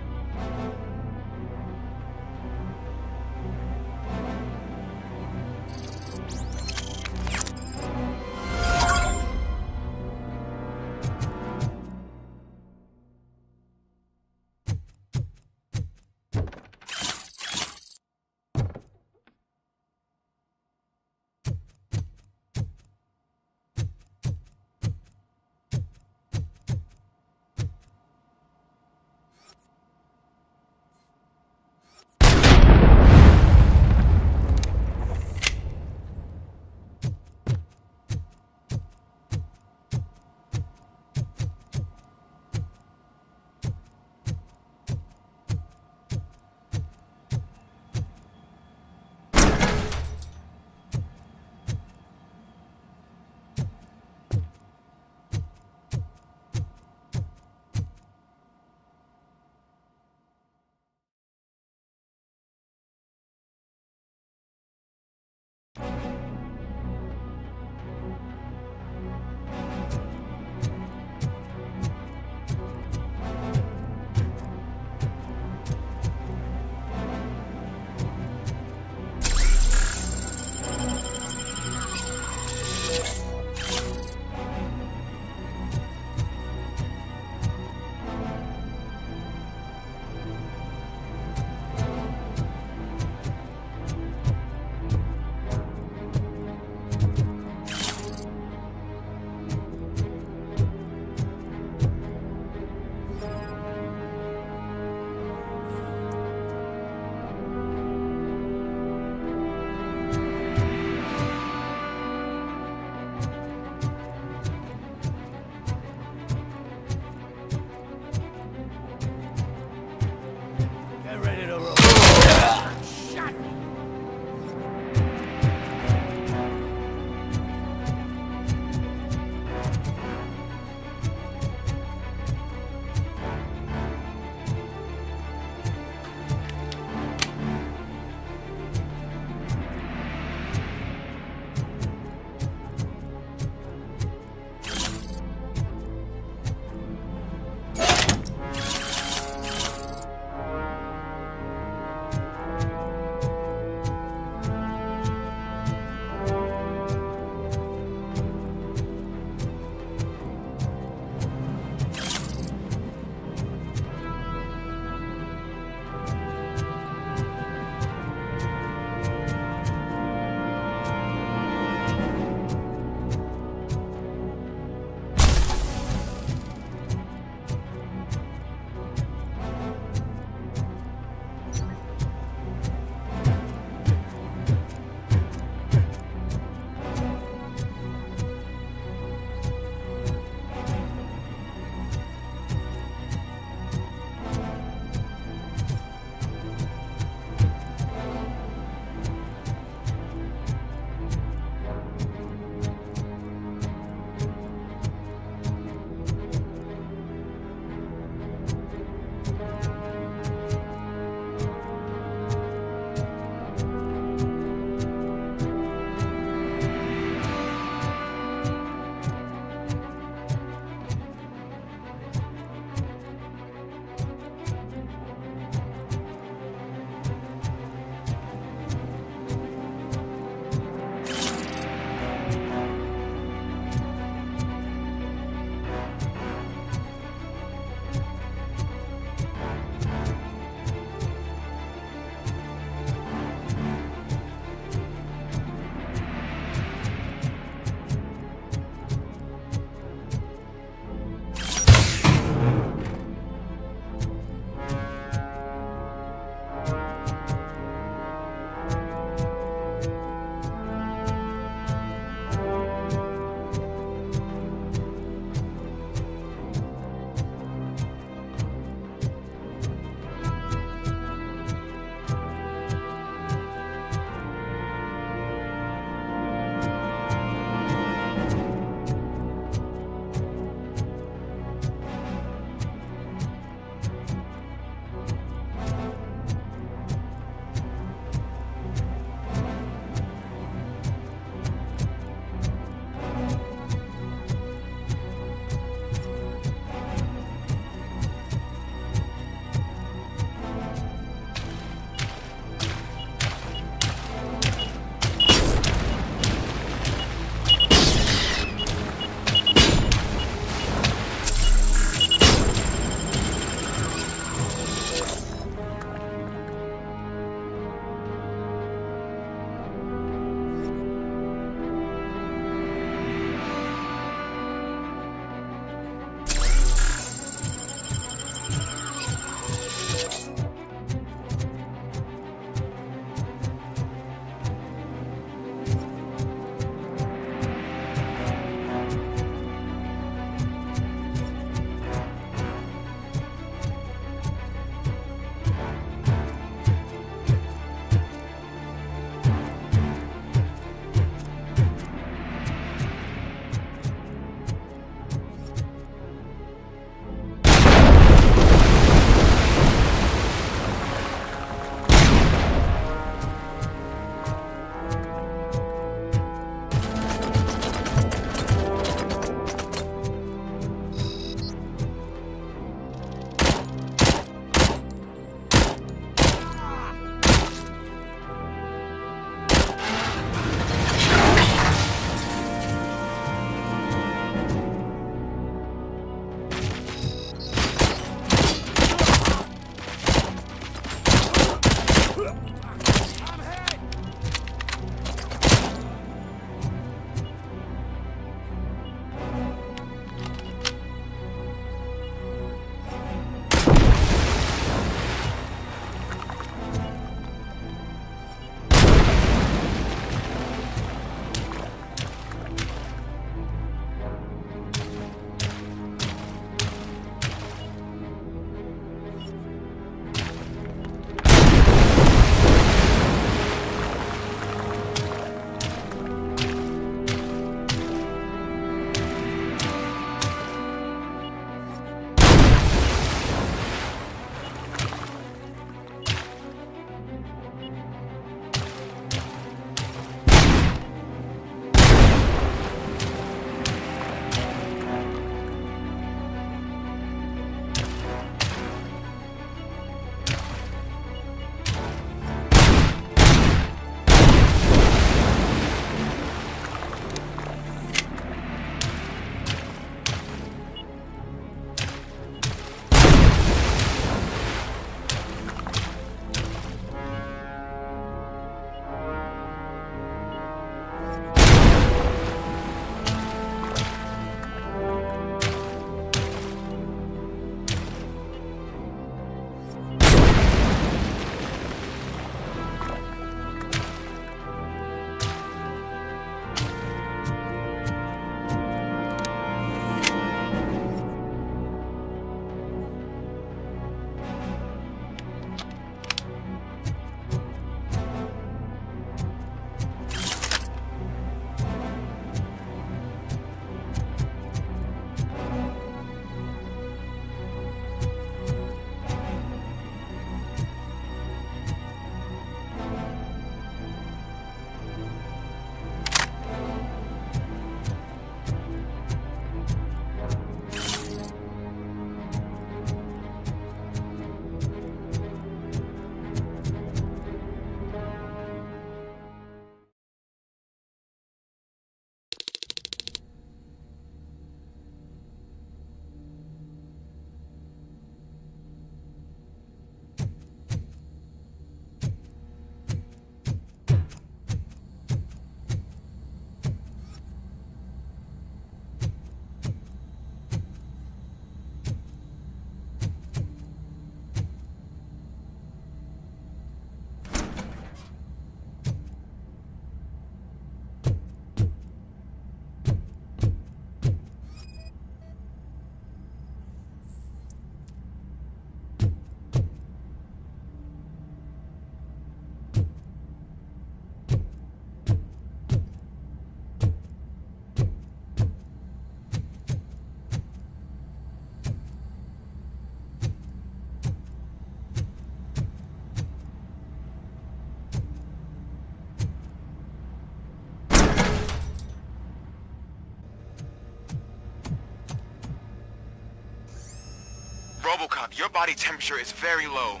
Robocop, your body temperature is very low.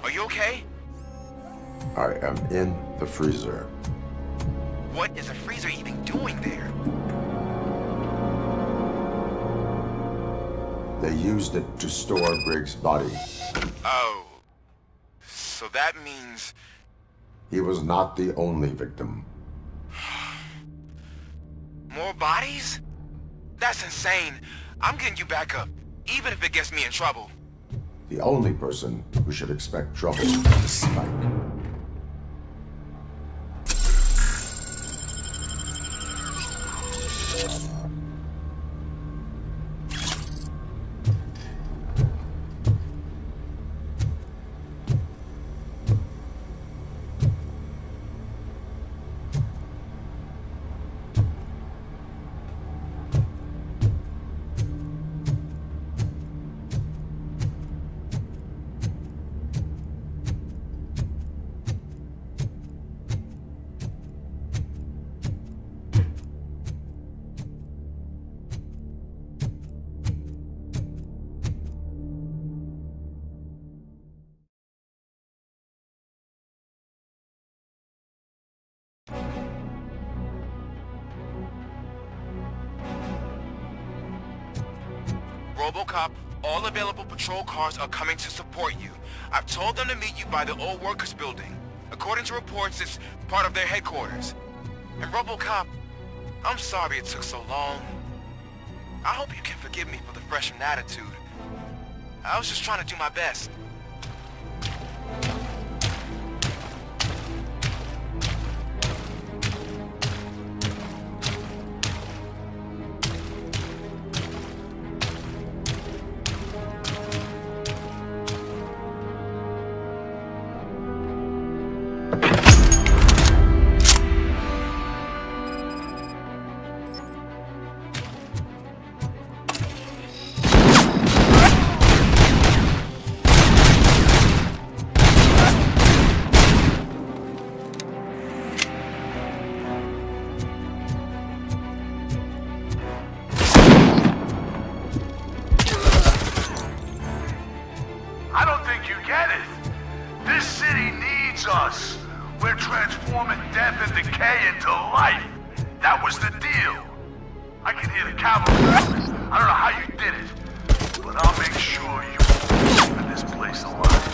Are you okay? I am in the freezer. What is a freezer even doing there? They used it to store Briggs' body. Oh. So that means... He was not the only victim. More bodies? That's insane. I'm getting you back up, even if it gets me in trouble. The only person who should expect trouble is Spike. Robocop, all available patrol cars are coming to support you. I've told them to meet you by the old workers building. According to reports, it's part of their headquarters. And Robocop, I'm sorry it took so long. I hope you can forgive me for the freshman attitude. I was just trying to do my best. I don't think you get it. This city needs us. We're transforming death and decay into life. That was the deal. I can hear the cavalry. I don't know how you did it, but I'll make sure you won't leave this place alive.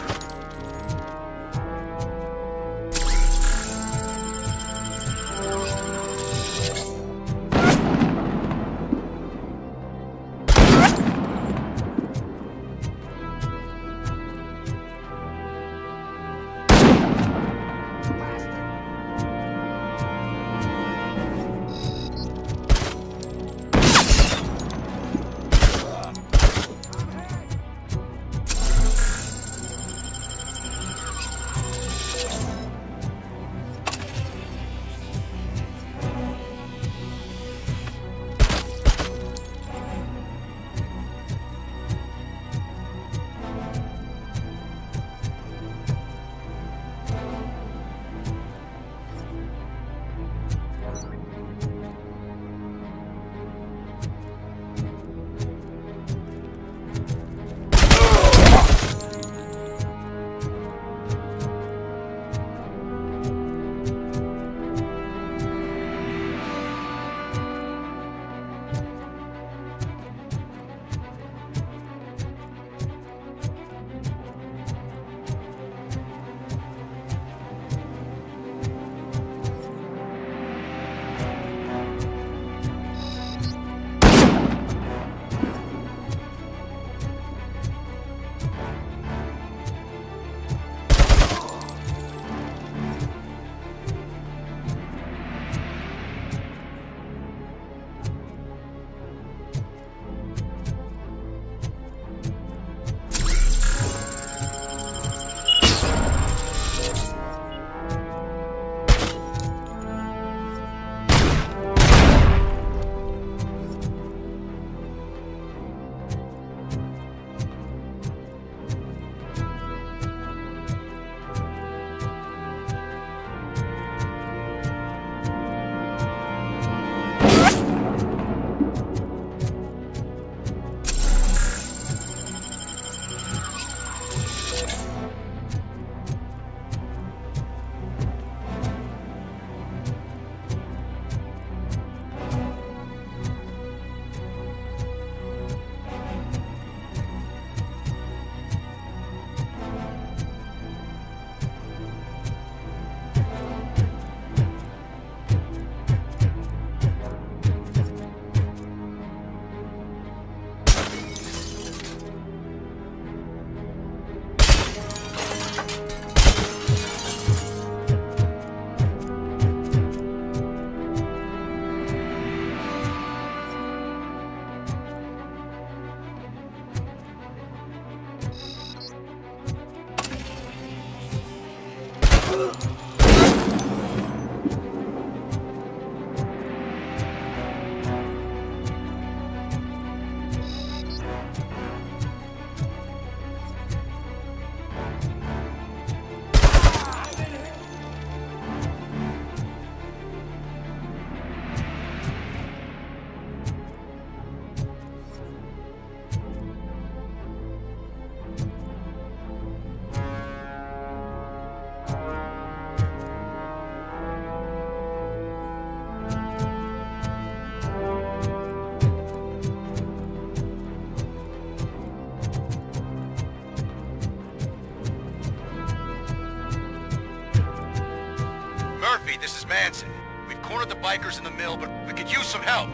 Murphy, this is Manson. We've cornered the bikers in the mill, but we could use some help.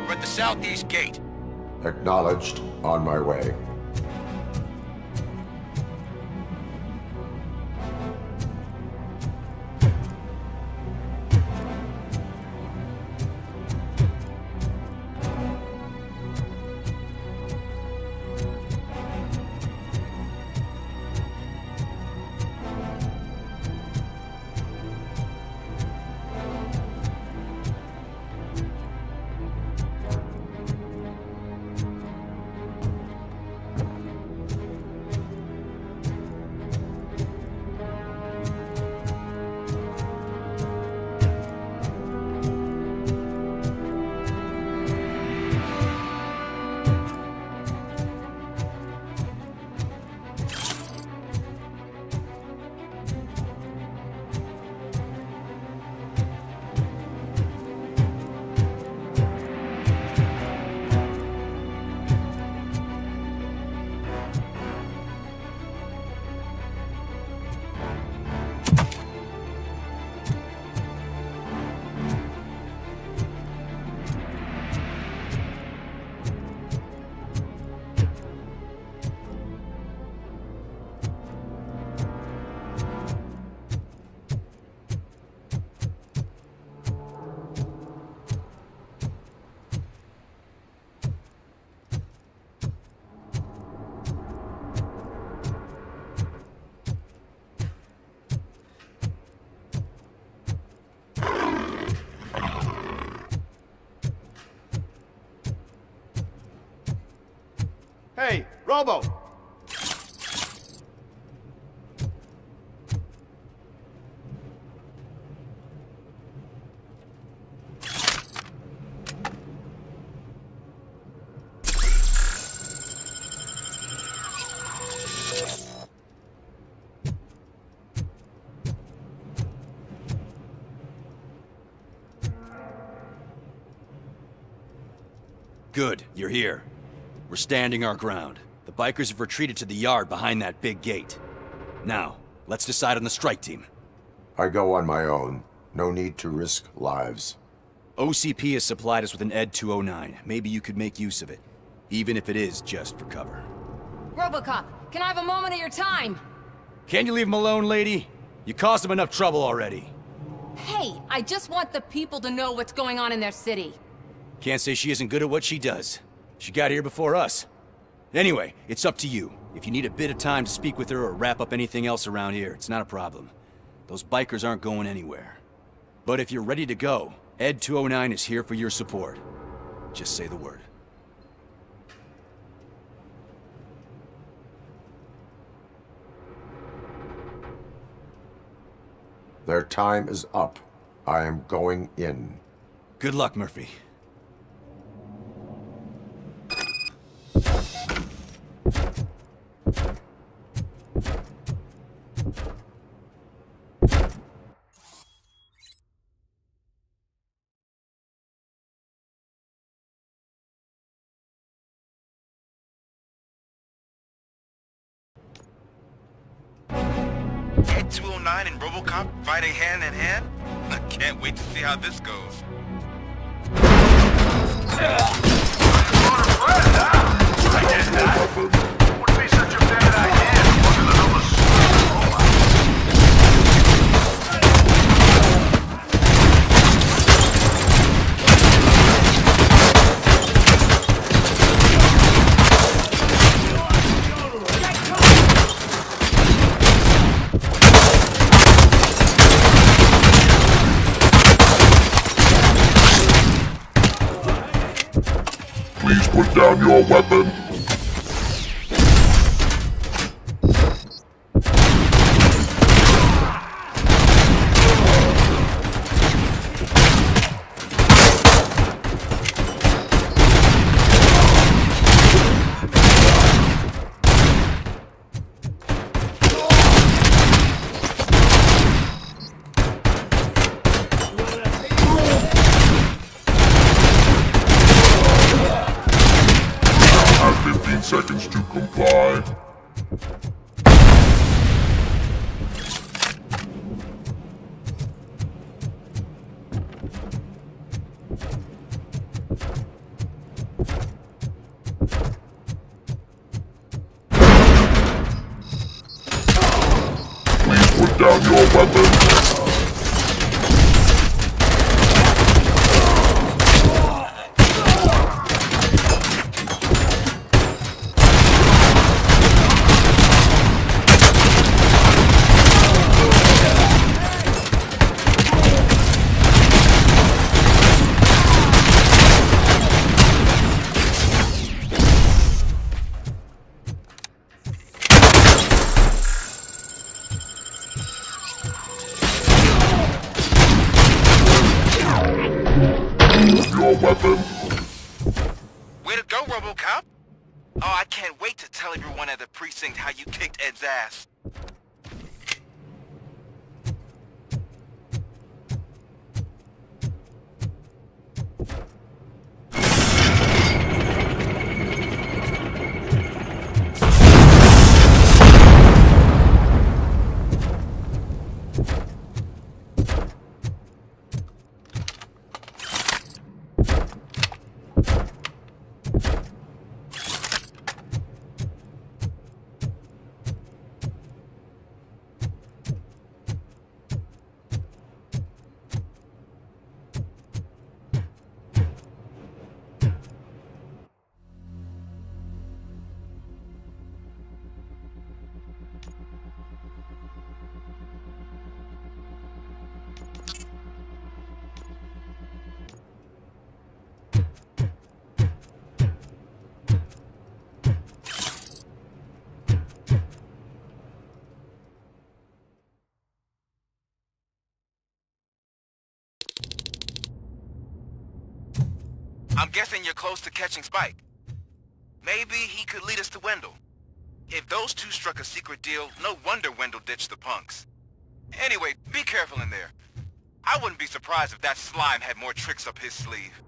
We're at the southeast gate. Acknowledged. On my way. Hey, Robo! Good, you're here. We're standing our ground. The bikers have retreated to the yard behind that big gate. Now, let's decide on the strike team. I go on my own. No need to risk lives. OCP has supplied us with an ED 209. Maybe you could make use of it, even if it is just for cover. Robocop, can I have a moment of your time? Can you leave him alone, lady? You caused him enough trouble already. Hey, I just want the people to know what's going on in their city. Can't say she isn't good at what she does. She got here before us. Anyway, it's up to you. If you need a bit of time to speak with her or wrap up anything else around here, it's not a problem. Those bikers aren't going anywhere. But if you're ready to go, ED 209 is here for your support. Just say the word. Their time is up. I am going in. Good luck, Murphy. Ed 209 and Robocop fighting hand in hand? I can't wait to see how this goes. I get that. Wouldn't be such a bad idea if it wasn't another Please put down your weapon. Seconds to comply. Put down your weapon. Your weapon. Way to go, Robocop! Oh, I can't wait to tell everyone at the precinct how you kicked Ed's ass. I'm guessing you're close to catching Spike. Maybe he could lead us to Wendell. If those two struck a secret deal, no wonder Wendell ditched the punks. Anyway, be careful in there. I wouldn't be surprised if that slime had more tricks up his sleeve.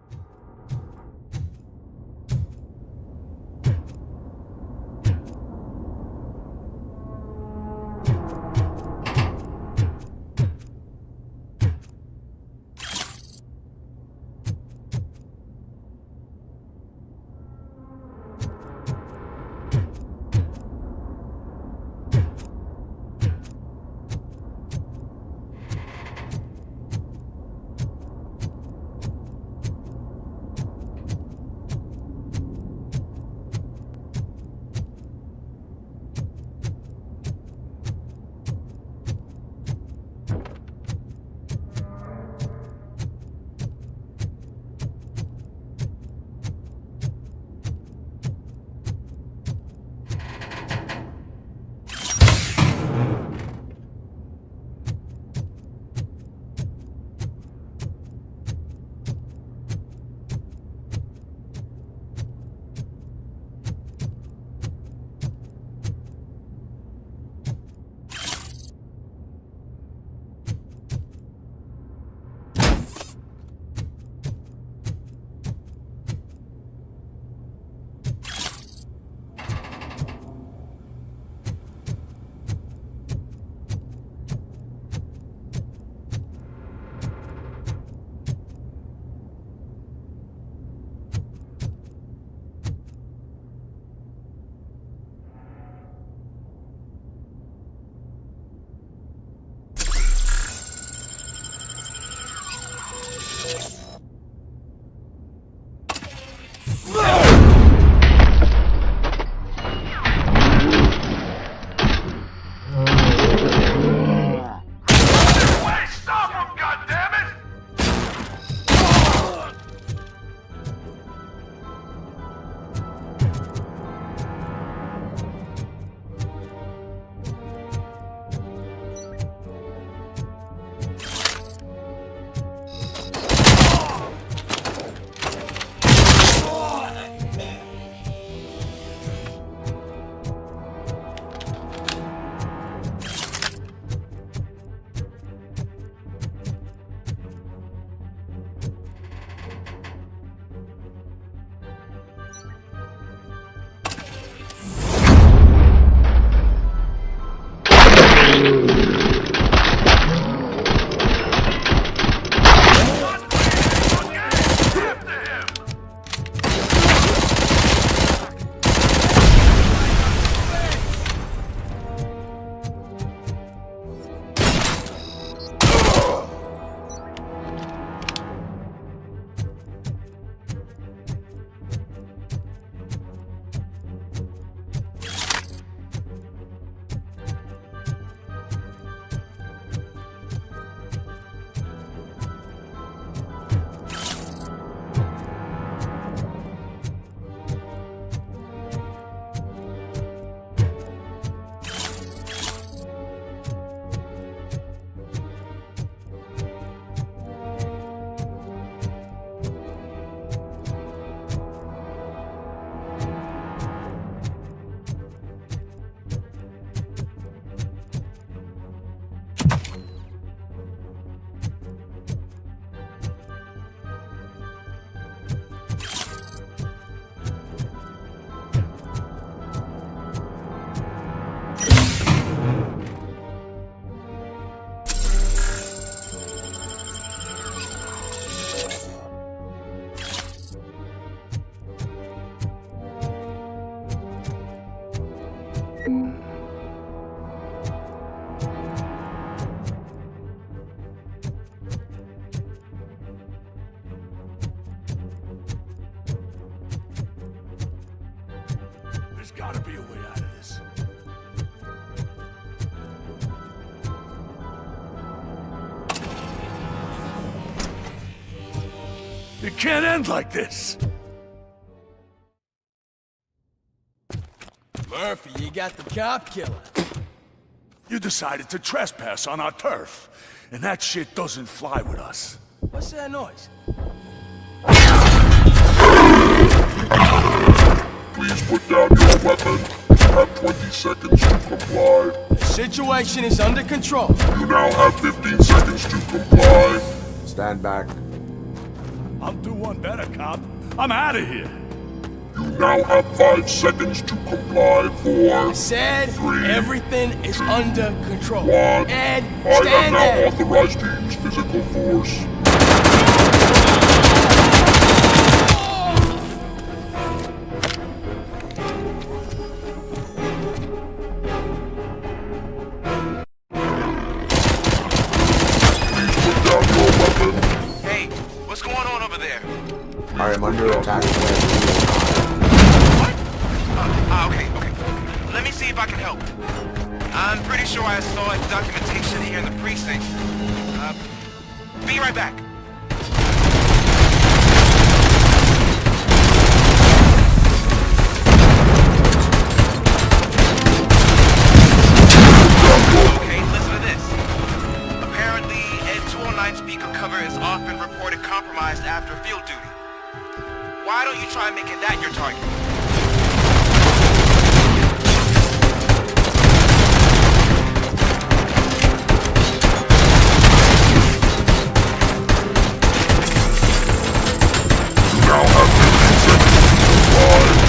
It can't end like this. Murphy, you got the cop killer. You decided to trespass on our turf, and that shit doesn't fly with us. What's that noise? Please put down your weapon. You have 20 seconds to comply. The situation is under control. You now have 15 seconds to comply. Stand back. I'll do one better, cop. I'm out of here. You now have 5 seconds to comply. 4, I said 3, everything is under control. 1. Ed, I am stand now there. authorized to use physical force. Please put down your weapon. Hey, what's going on over there? I am under attack. Okay. Let me see if I can help. I'm pretty sure I saw documentation here in the precinct. Be right back. Okay, listen to this. Apparently, Ed 209 speaker cover is often reported compromised after field duty. Why don't you try making that your target? Now have 15 seconds to comply.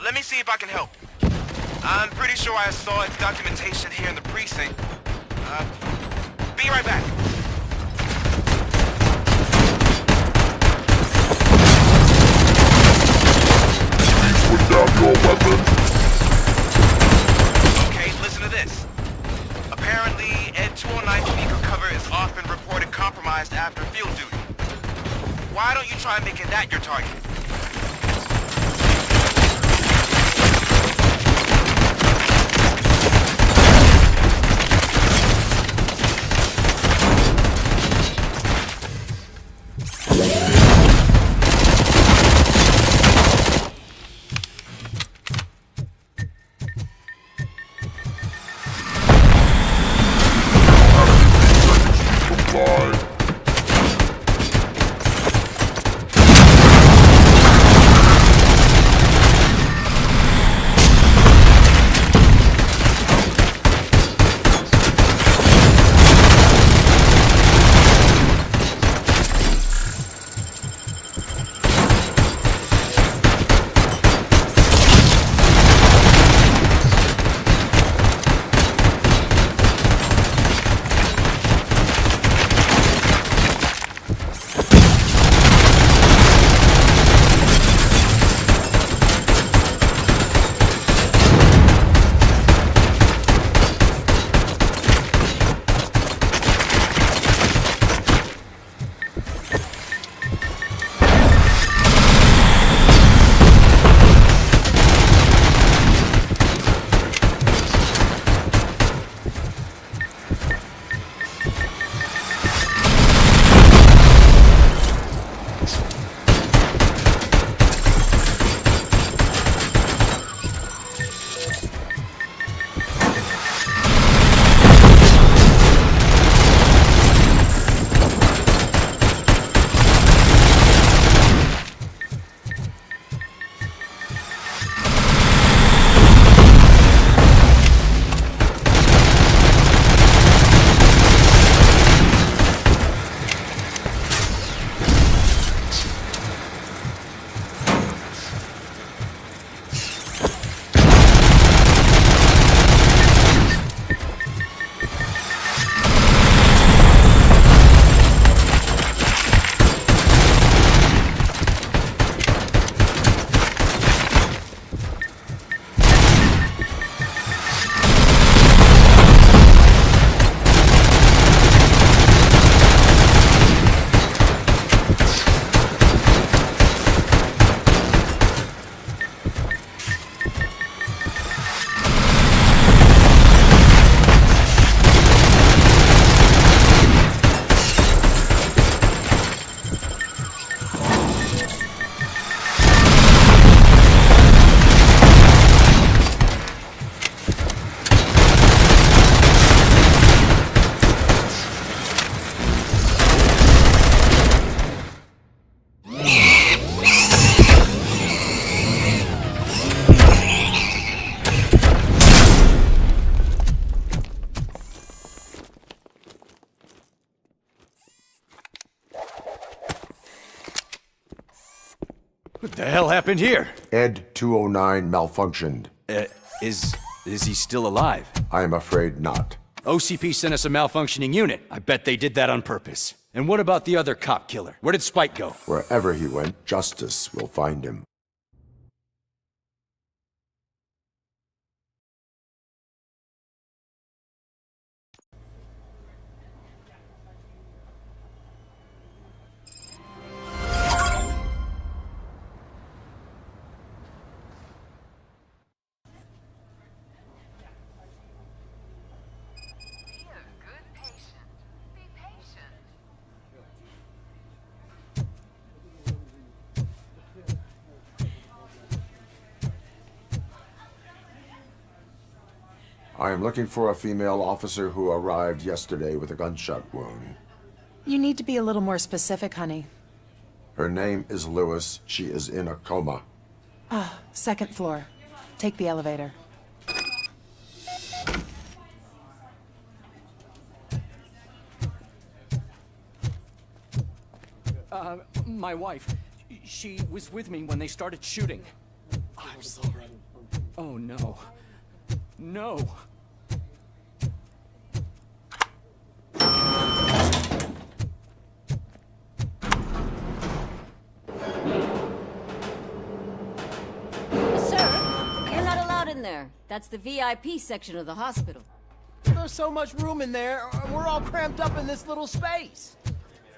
Let me see if I can help. I'm pretty sure I saw its documentation here in the precinct. Be right back. Please put down your weapon. Okay, listen to this. Apparently, Ed 209's vehicle cover is often reported compromised after field duty. Why don't you try making that your target? Comply. What the hell happened here? Ed 209 malfunctioned. Is he still alive? I am afraid not. OCP sent us a malfunctioning unit. I bet they did that on purpose. And what about the other cop killer? Where did Spike go? Wherever he went, justice will find him. I am looking for a female officer who arrived yesterday with a gunshot wound. You need to be a little more specific, honey. Her name is Lewis. She is in a coma. Ah, second floor. Take the elevator. My wife. She was with me when they started shooting. I'm sorry. Oh, no. No. in there. That's the VIP section of the hospital. There's so much room in there, we're all cramped up in this little space.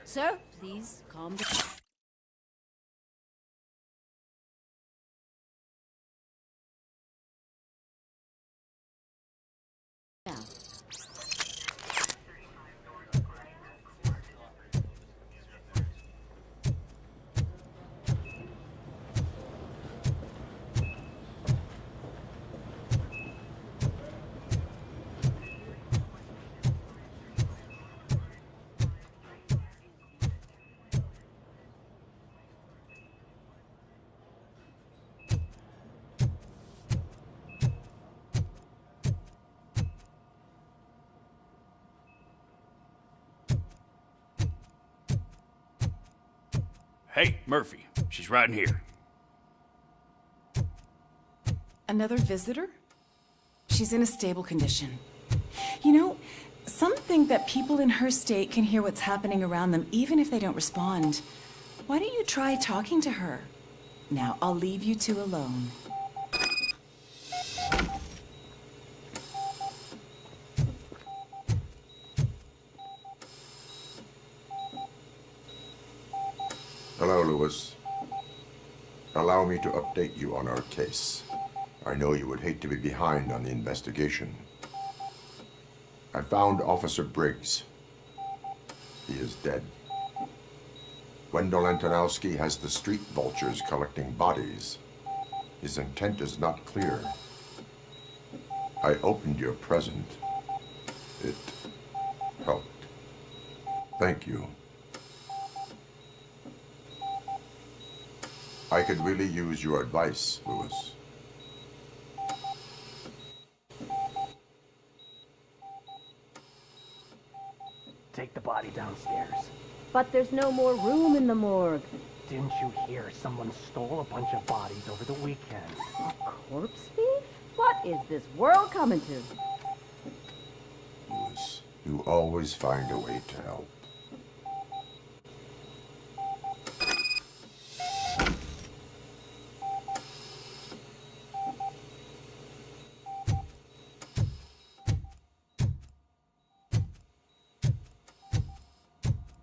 Sir, please calm down. Hey, Murphy. She's right in here. Another visitor? She's in a stable condition. You know, some think that people in her state can hear what's happening around them even if they don't respond. Why don't you try talking to her? Now, I'll leave you two alone. Hello, Lewis. Allow me to update you on our case. I know you would hate to be behind on the investigation. I found Officer Briggs. He is dead. Wendell Antonowski has the street vultures collecting bodies. His intent is not clear. I opened your present. It helped. Thank you. I could really use your advice, Lewis. Take the body downstairs. But there's no more room in the morgue. Didn't you hear someone stole a bunch of bodies over the weekend? A corpse thief? What is this world coming to? Lewis, you always find a way to help.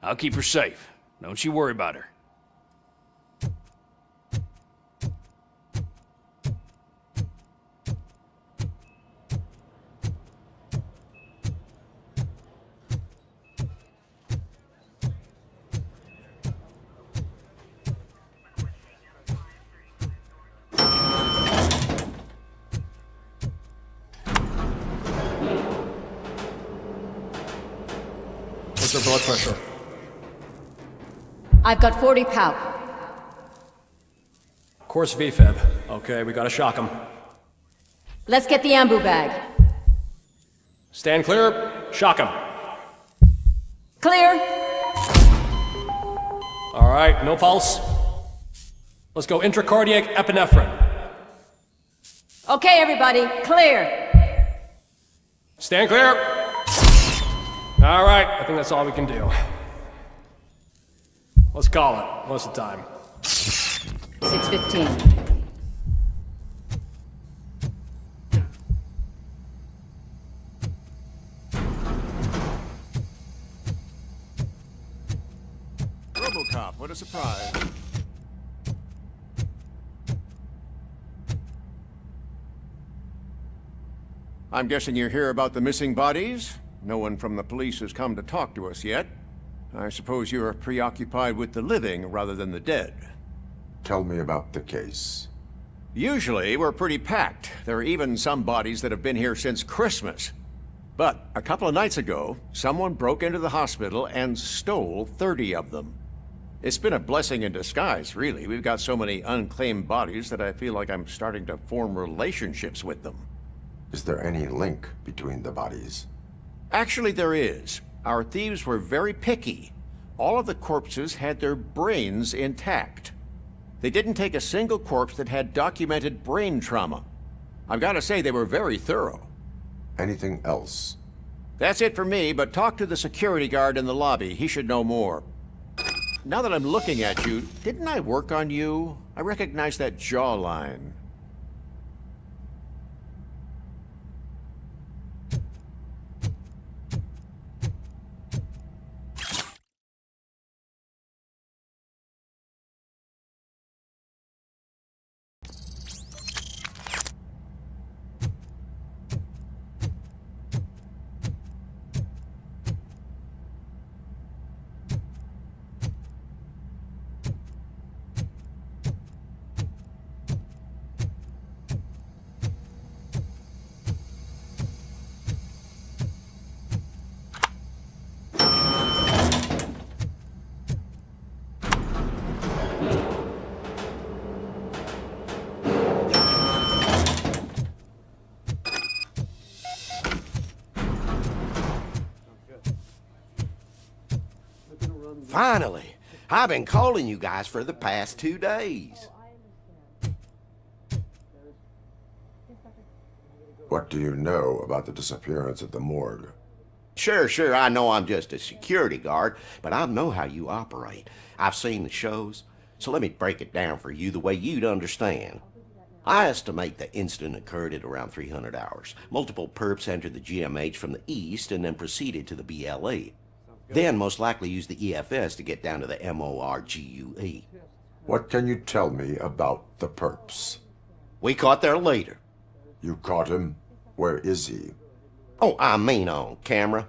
I'll keep her safe. Don't you worry about her. What's her blood pressure? I've got 40 pow. Course VFib. Okay, we gotta shock him. Let's get the ambu bag. Stand clear. Shock him. Clear. All right, no pulse. Let's go intracardiac epinephrine. Okay, everybody, clear. Stand clear. All right, I think that's all we can do. Let's call it. What's the time? 6:15. Robocop, what a surprise. I'm guessing you're here about the missing bodies? No one from the police has come to talk to us yet. I suppose you're preoccupied with the living rather than the dead. Tell me about the case. Usually, we're pretty packed. There are even some bodies that have been here since Christmas. But a couple of nights ago, someone broke into the hospital and stole 30 of them. It's been a blessing in disguise, really. We've got so many unclaimed bodies that I feel like I'm starting to form relationships with them. Is there any link between the bodies? Actually, there is. Our thieves were very picky. All of the corpses had their brains intact. They didn't take a single corpse that had documented brain trauma. I've got to say, they were very thorough. Anything else? That's it for me, but talk to the security guard in the lobby. He should know more. Now that I'm looking at you, didn't I work on you? I recognize that jawline. Finally! I've been calling you guys for the past 2 days. What do you know about the disappearance at the morgue? Sure, I know I'm just a security guard, but I know how you operate. I've seen the shows, so let me break it down for you the way you'd understand. I estimate the incident occurred at around 300 hours. Multiple perps entered the GMH from the east and then proceeded to the BLE. Then most likely used the EFS to get down to the MORGUE. What can you tell me about the perps? We caught their leader. You caught him? Where is he? Oh, I mean on camera.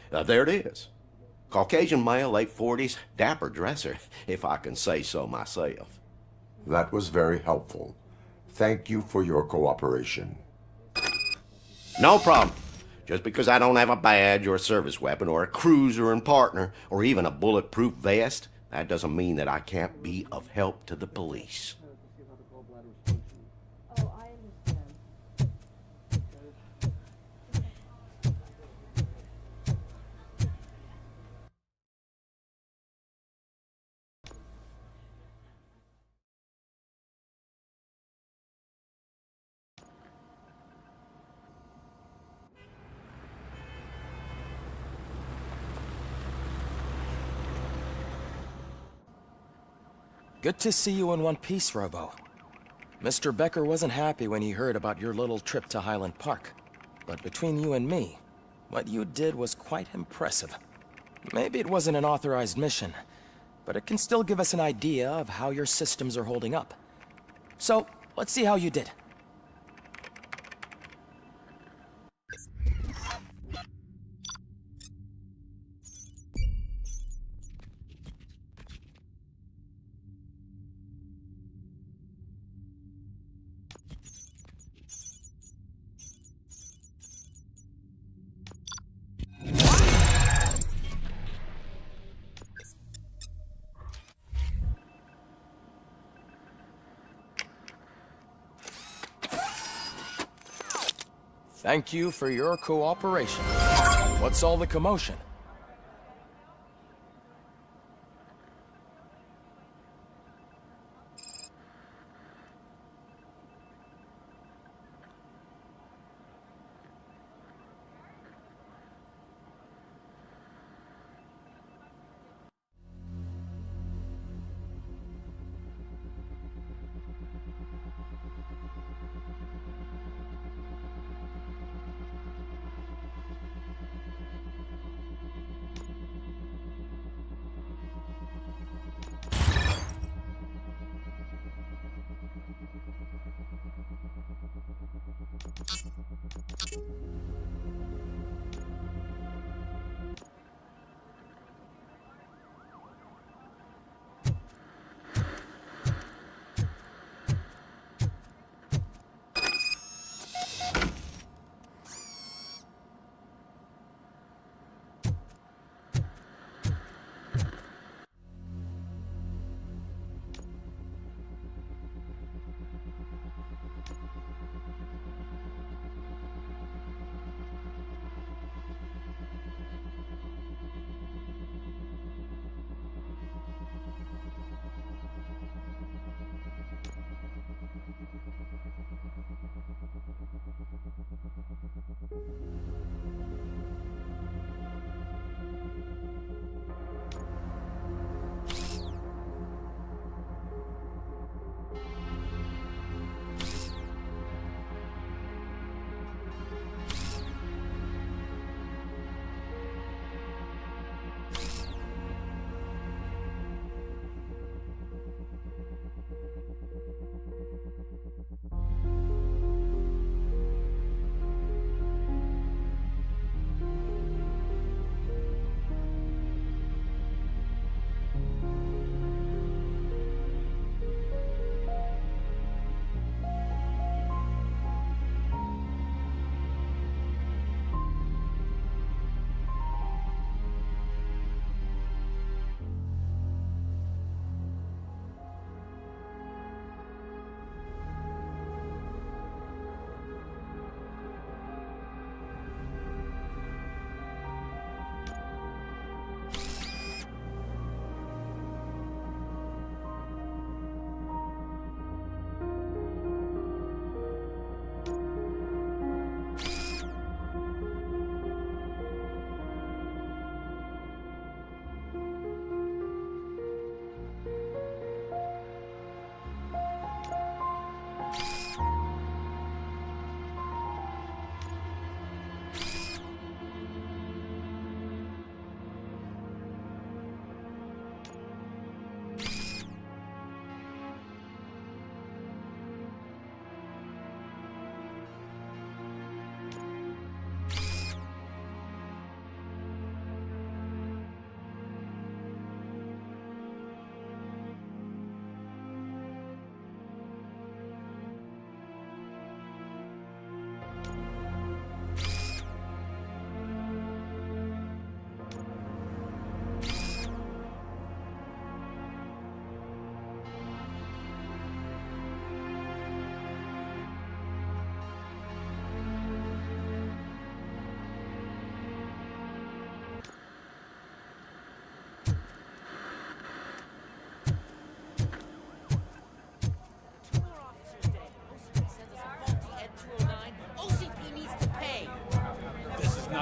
There it is. Caucasian male, late 40s, dapper dresser, if I can say so myself. That was very helpful. Thank you for your cooperation. No problem. Just because I don't have a badge or a service weapon or a cruiser and partner or even a bulletproof vest, that doesn't mean that I can't be of help to the police. Good to see you in one piece, Robo. Mr. Becker wasn't happy when he heard about your little trip to Highland Park. But between you and me, what you did was quite impressive. Maybe it wasn't an authorized mission, but it can still give us an idea of how your systems are holding up. So, let's see how you did. Thank you for your cooperation. What's all the commotion?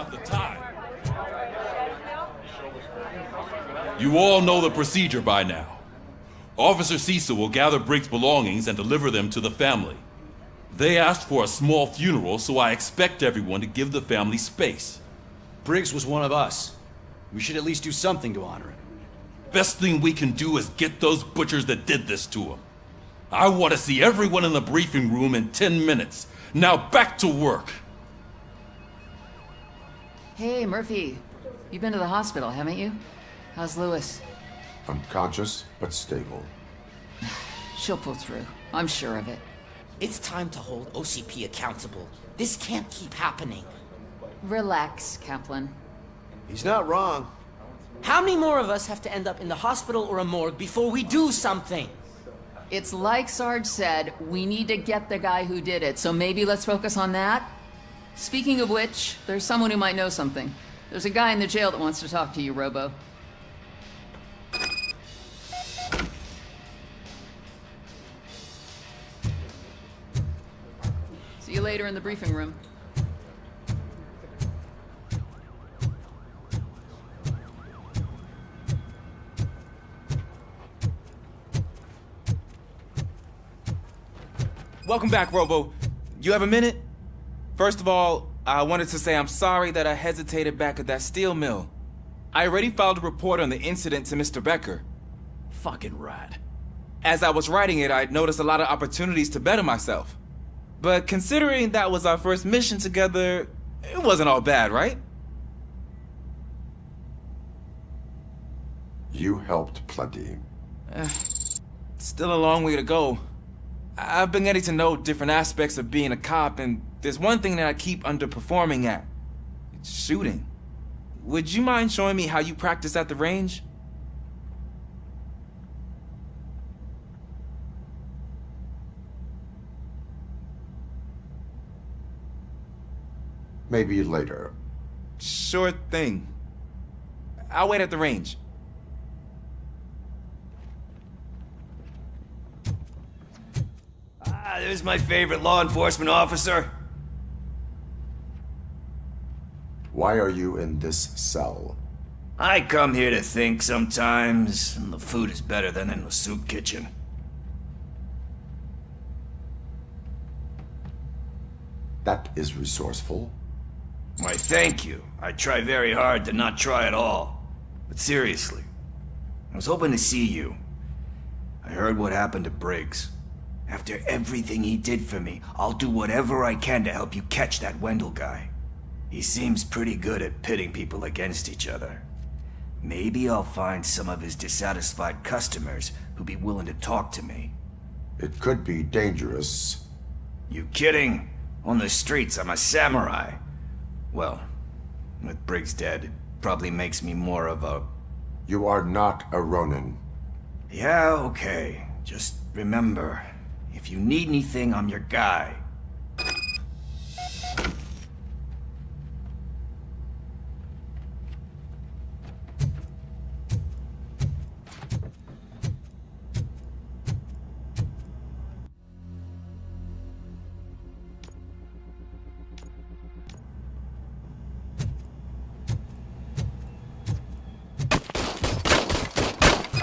Not the time. You all know the procedure by now. Officer Cecil will gather Briggs' belongings and deliver them to the family. They asked for a small funeral, so I expect everyone to give the family space. Briggs was one of us. We should at least do something to honor him. Best thing we can do is get those butchers that did this to him. I want to see everyone in the briefing room in 10 minutes. Now back to work. Hey, Murphy. You've been to the hospital, haven't you? How's Lewis? Unconscious, but stable. She'll pull through. I'm sure of it. It's time to hold OCP accountable. This can't keep happening. Relax, Kaplan. He's not wrong. How many more of us have to end up in the hospital or a morgue before we do something? It's like Sarge said, we need to get the guy who did it, so maybe let's focus on that? Speaking of which, there's someone who might know something. There's a guy in the jail that wants to talk to you, Robo. See you later in the briefing room. Welcome back, Robo. You have a minute? First of all, I wanted to say I'm sorry that I hesitated back at that steel mill. I already filed a report on the incident to Mr. Becker. Fucking rat. As I was writing it, I'd noticed a lot of opportunities to better myself. But considering that was our first mission together, it wasn't all bad, right? You helped plenty. Still a long way to go. I've been getting to know different aspects of being a cop, and there's one thing that I keep underperforming at. It's shooting. Would you mind showing me how you practice at the range? Maybe later. Sure thing. I'll wait at the range. There's my favorite law enforcement officer. Why are you in this cell? I come here to think sometimes, and the food is better than in the soup kitchen. That is resourceful. Why, thank you. I try very hard to not try at all. But seriously, I was hoping to see you. I heard what happened to Briggs. After everything he did for me, I'll do whatever I can to help you catch that Wendell guy. He seems pretty good at pitting people against each other. Maybe I'll find some of his dissatisfied customers who'd be willing to talk to me. It could be dangerous. You kidding? On the streets, I'm a samurai. Well, with Briggs dead, it probably makes me more of a... You are not a Ronin. Yeah, okay. Just remember, if you need anything, I'm your guy.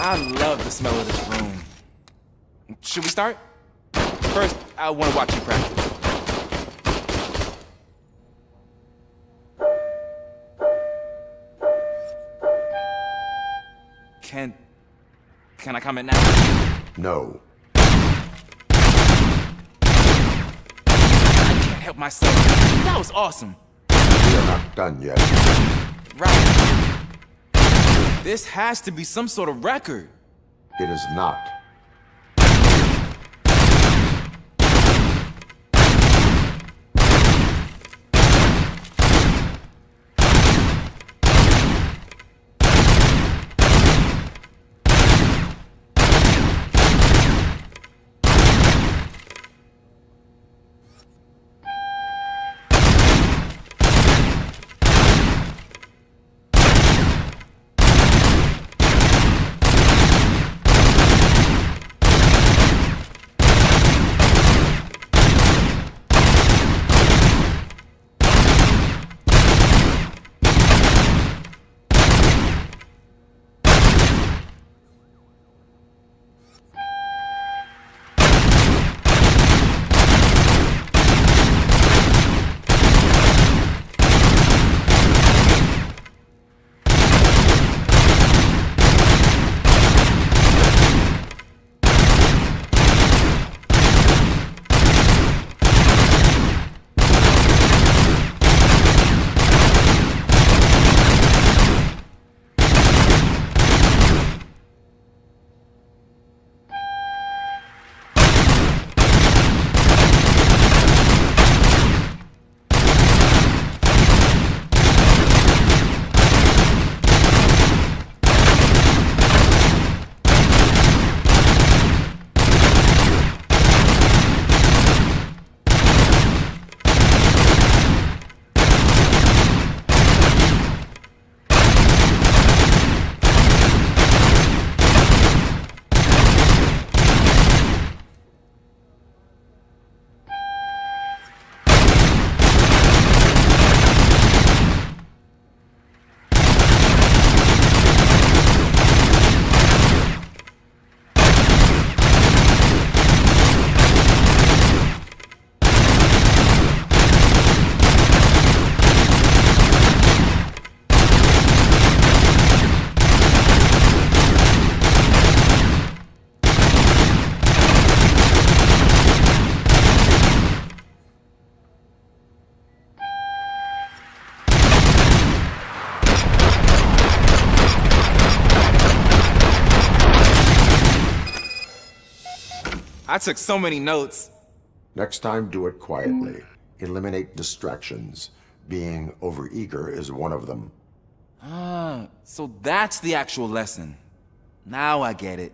I love the smell of this room. Should we start? First, I want to watch you practice. Can I comment now? No. I can't help myself. That was awesome. We are not done yet. Right. This has to be some sort of record. It is not. I took so many notes. Next time, do it quietly. Eliminate distractions. Being overeager is one of them. Ah, so that's the actual lesson. Now I get it.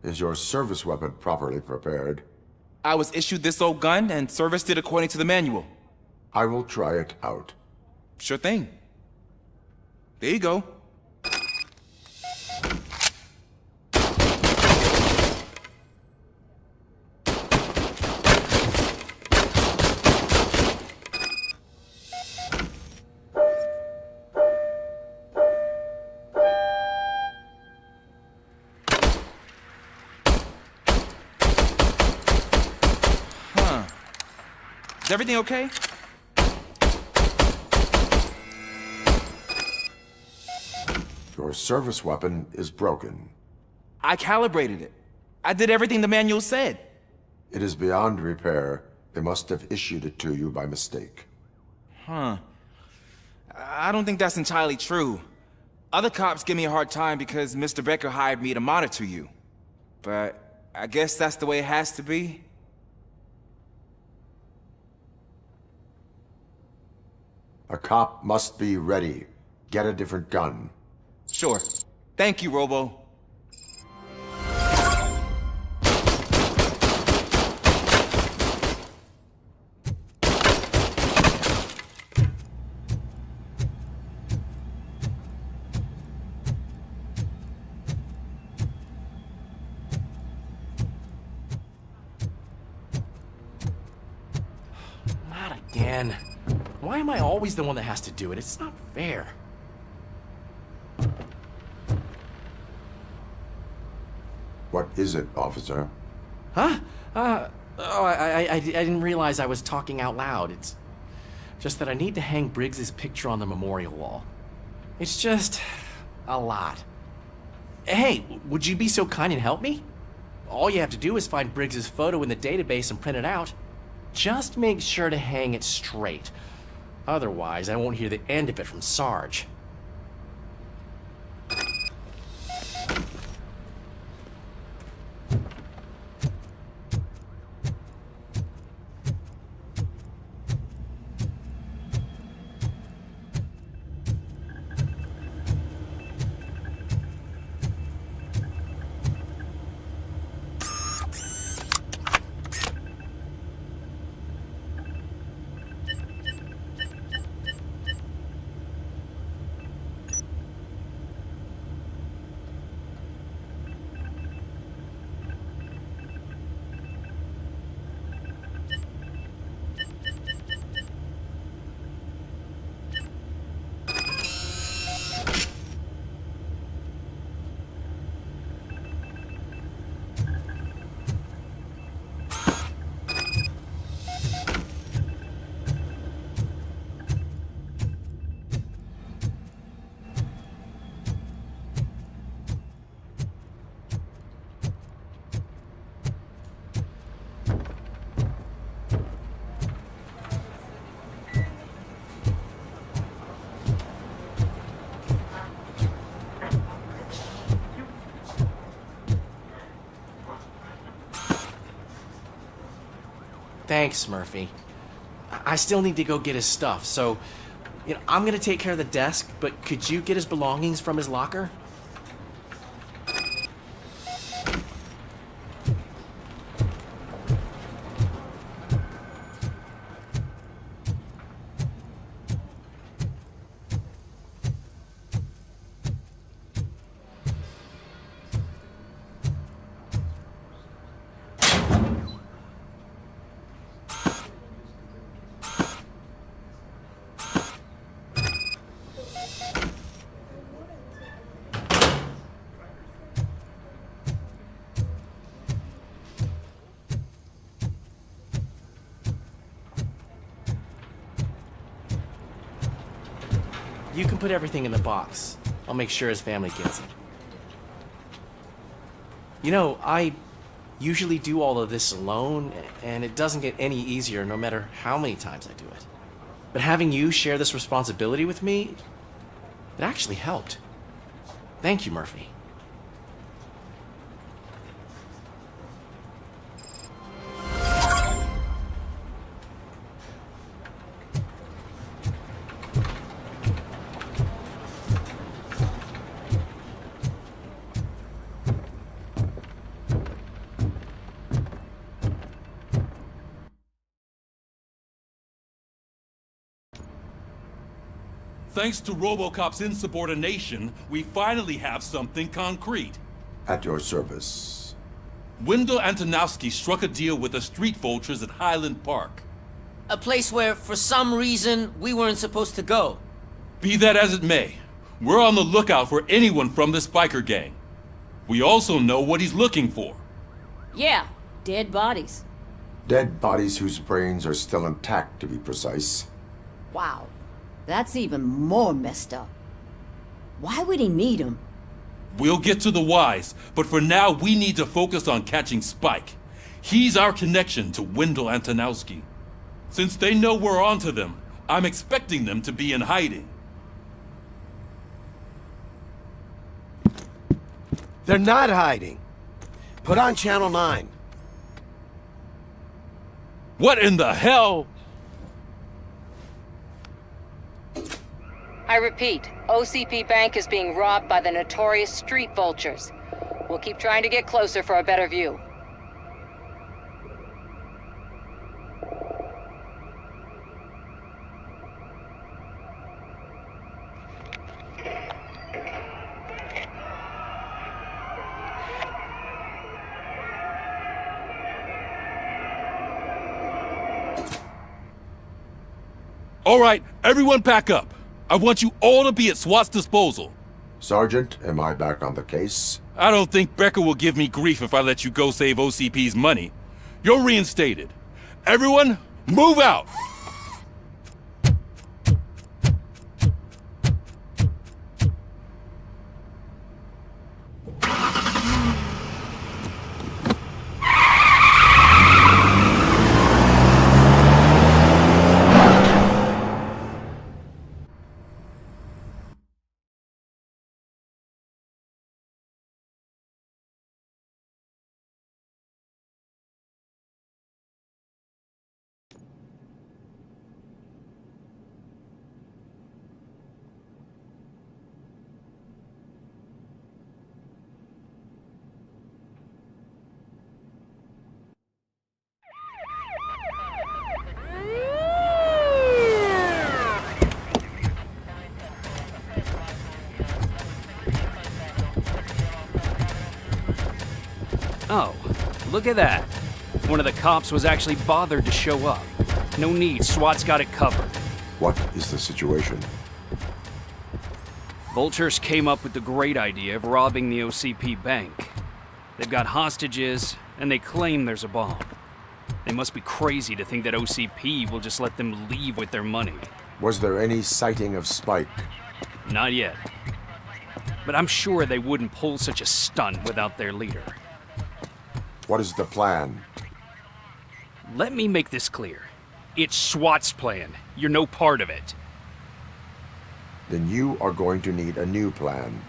Is your service weapon properly prepared? I was issued this old gun and serviced it according to the manual. I will try it out. Sure thing. There you go. Is everything okay? Your service weapon is broken. I calibrated it. I did everything the manual said. It is beyond repair. They must have issued it to you by mistake. Huh. I don't think that's entirely true. Other cops give me a hard time because Mr. Becker hired me to monitor you. But I guess that's the way it has to be. A cop must be ready. Get a different gun. Sure. Thank you, Robo. Not again. Why am I always the one that has to do it? It's not fair. What is it, officer? Huh? I didn't realize I was talking out loud. It's just that I need to hang Briggs's picture on the memorial wall. It's just a lot. Hey, would you be so kind and help me? All you have to do is find Briggs's photo in the database and print it out. Just make sure to hang it straight. Otherwise, I won't hear the end of it from Sarge. Thanks, Murphy. I still need to go get his stuff, so, I'm gonna take care of the desk, but could you get his belongings from his locker? You can put everything in the box. I'll make sure his family gets it. I usually do all of this alone, and it doesn't get any easier no matter how many times I do it. But having you share this responsibility with me, it actually helped. Thank you, Murphy. Thanks to Robocop's insubordination, we finally have something concrete. At your service. Wendell Antonowski struck a deal with the street vultures at Highland Park. A place where, for some reason, we weren't supposed to go. Be that as it may, we're on the lookout for anyone from this biker gang. We also know what he's looking for. Yeah, dead bodies. Dead bodies whose brains are still intact, to be precise. Wow, that's even more messed up. Why would he need them? We'll get to the whys, but for now we need to focus on catching Spike. He's our connection to Wendell Antonowski. Since they know we're onto them, I'm expecting them to be in hiding. They're not hiding. Put on Channel 9. What in the hell? I repeat, OCP Bank is being robbed by the notorious street vultures. We'll keep trying to get closer for a better view. All right, everyone pack up. I want you all to be at SWAT's disposal. Sergeant, am I back on the case? I don't think Becker will give me grief if I let you go save OCP's money. You're reinstated. Everyone, move out! Oh, look at that. One of the cops was actually bothered to show up. No need, SWAT's got it covered. What is the situation? Vultures came up with the great idea of robbing the OCP bank. They've got hostages, and they claim there's a bomb. They must be crazy to think that OCP will just let them leave with their money. Was there any sighting of Spike? Not yet. But I'm sure they wouldn't pull such a stunt without their leader. What is the plan? Let me make this clear. It's SWAT's plan. You're no part of it. Then you are going to need a new plan.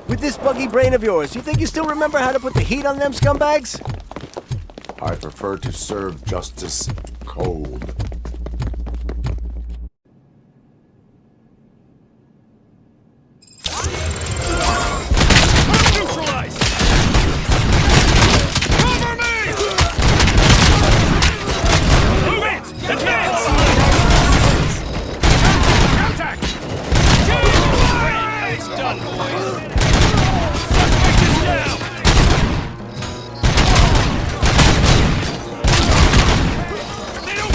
With this buggy brain of yours, you think you still remember how to put the heat on them scumbags? I prefer to serve justice cold. They don't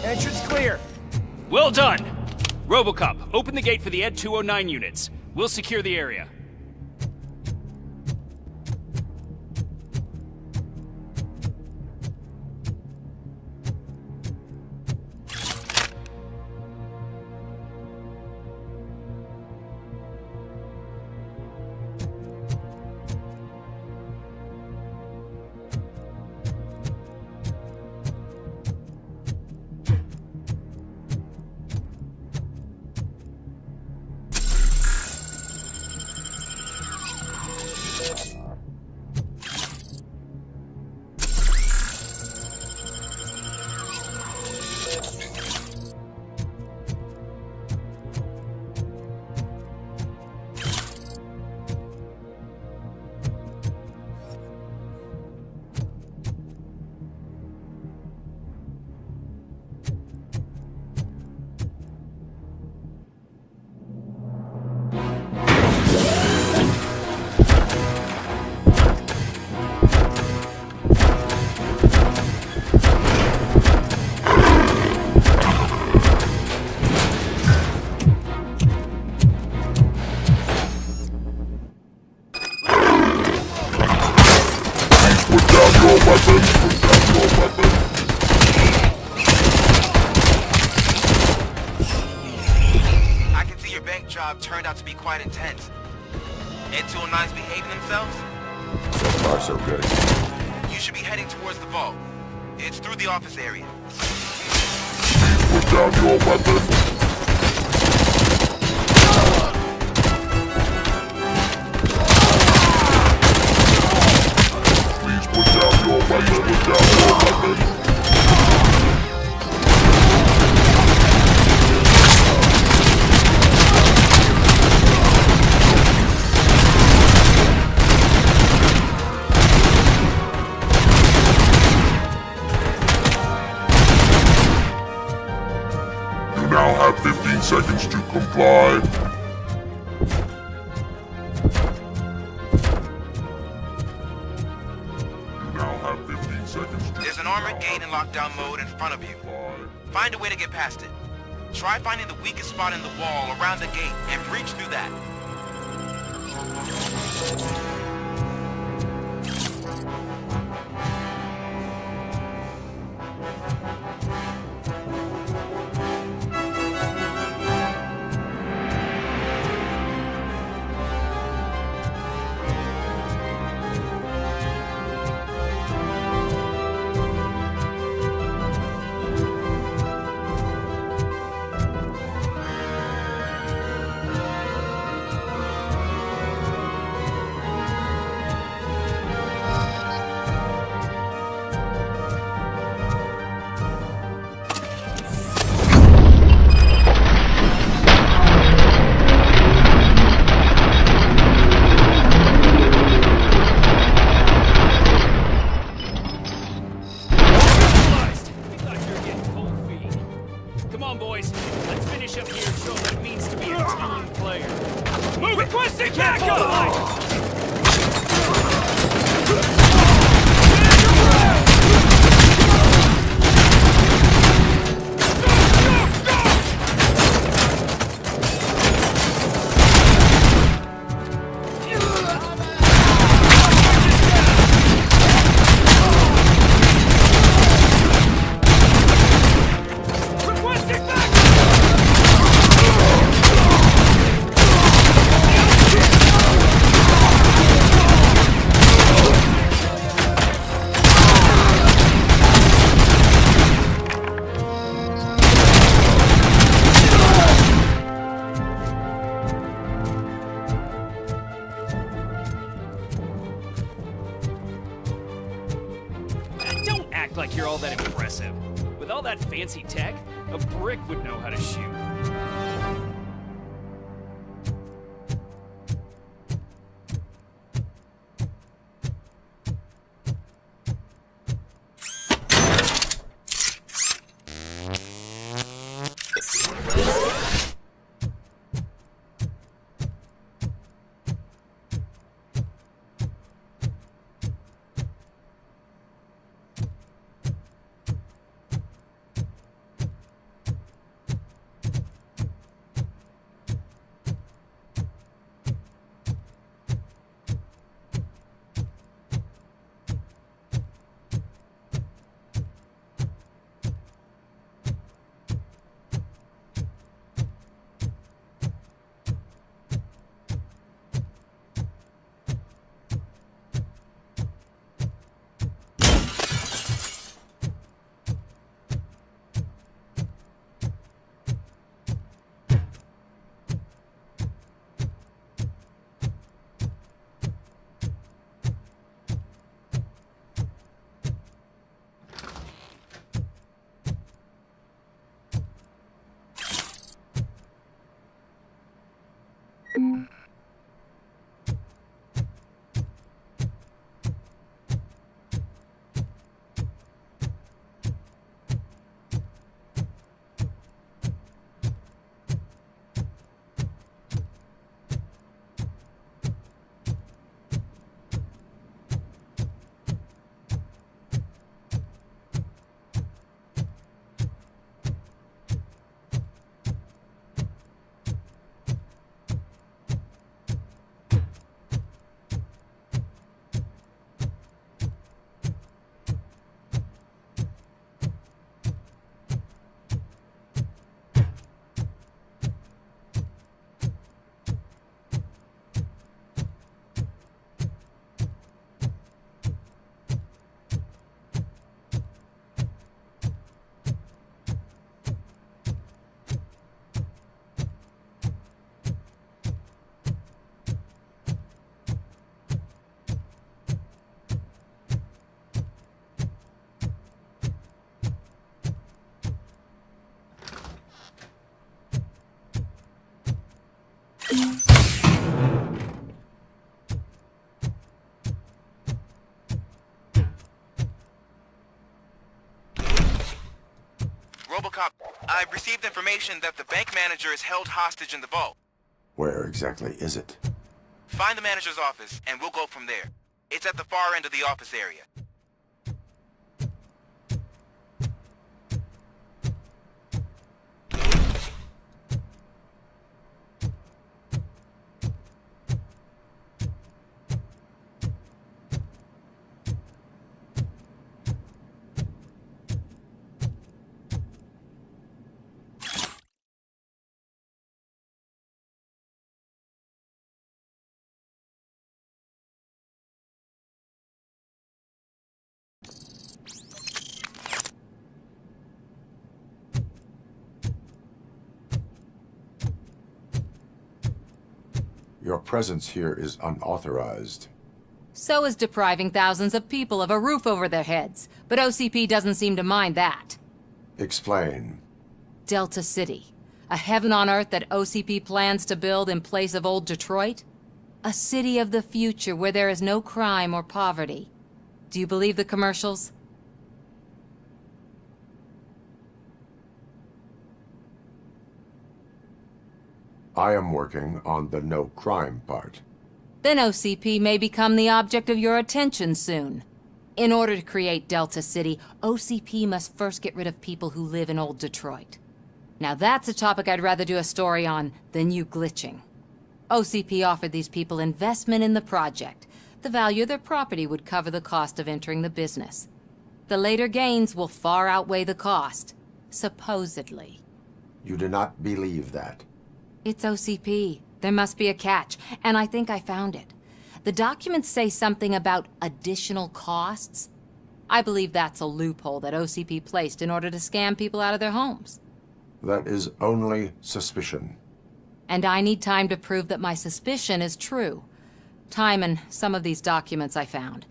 Entrance clear. Well done! Robocop, open the gate for the Ed 209 units. We'll secure the area. I can see your bank job turned out to be quite intense. Ed 209's behaving themselves? So far, so good. You should be heading towards the vault. It's through the office area. Put down your weapon. Please put down your weapon. Put down your weapon. You now have 15 seconds to comply. You now have 15 seconds to There's an armored gate in lockdown mode in front of you. Find a way to get past it. Try finding the weakest spot in the wall around the gate and breach through that. Come on, boys. Let's finish up here and show what it means to be a team player. Move! Requesting backup! Like you're all that impressive. With all that fancy tech, a brick would know how to shoot. I've received information that the bank manager is held hostage in the vault. Where exactly is it? Find the manager's office, and we'll go from there. It's at the far end of the office area. Your presence here is unauthorized. So is depriving thousands of people of a roof over their heads. But OCP doesn't seem to mind that. Explain. Delta City. A heaven on earth that OCP plans to build in place of old Detroit? A city of the future where there is no crime or poverty. Do you believe the commercials? I am working on the no crime part. Then OCP may become the object of your attention soon. In order to create Delta City, OCP must first get rid of people who live in old Detroit. Now that's a topic I'd rather do a story on than you glitching. OCP offered these people investment in the project. The value of their property would cover the cost of entering the business. The later gains will far outweigh the cost, supposedly. You do not believe that? It's OCP. There must be a catch, and I think I found it. The documents say something about additional costs. I believe that's a loophole that OCP placed in order to scam people out of their homes. That is only suspicion. And I need time to prove that my suspicion is true. Time and some of these documents I found.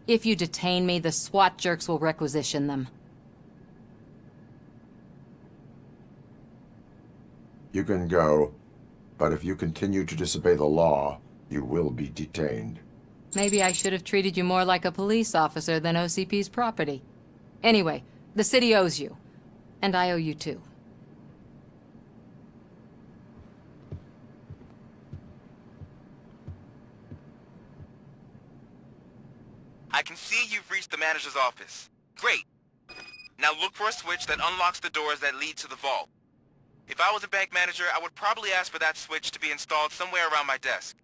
If you detain me, the SWAT jerks will requisition them. You can go, but if you continue to disobey the law, you will be detained. Maybe I should have treated you more like a police officer than OCP's property. Anyway, the city owes you. And I owe you too. I can see you've reached the manager's office. Great. Now look for a switch that unlocks the doors that lead to the vault. If I was a bank manager, I would probably ask for that switch to be installed somewhere around my desk.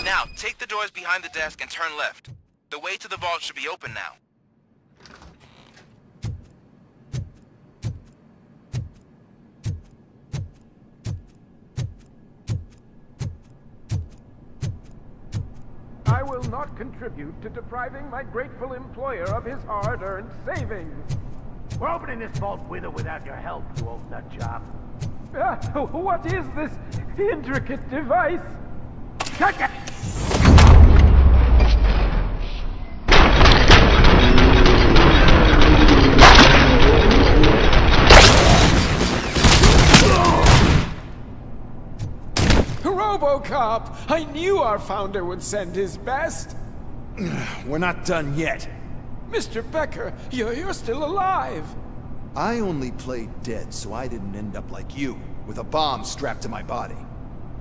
Now, take the doors behind the desk and turn left. The way to the vault should be open now. I will not contribute to depriving my grateful employer of his hard-earned savings. We're opening this vault with or without your help, you old nutjob. What is this intricate device? Take it! Robocop! I knew our founder would send his best. We're not done yet. Mr. Becker, you're still alive. I only played dead so I didn't end up like you, with a bomb strapped to my body.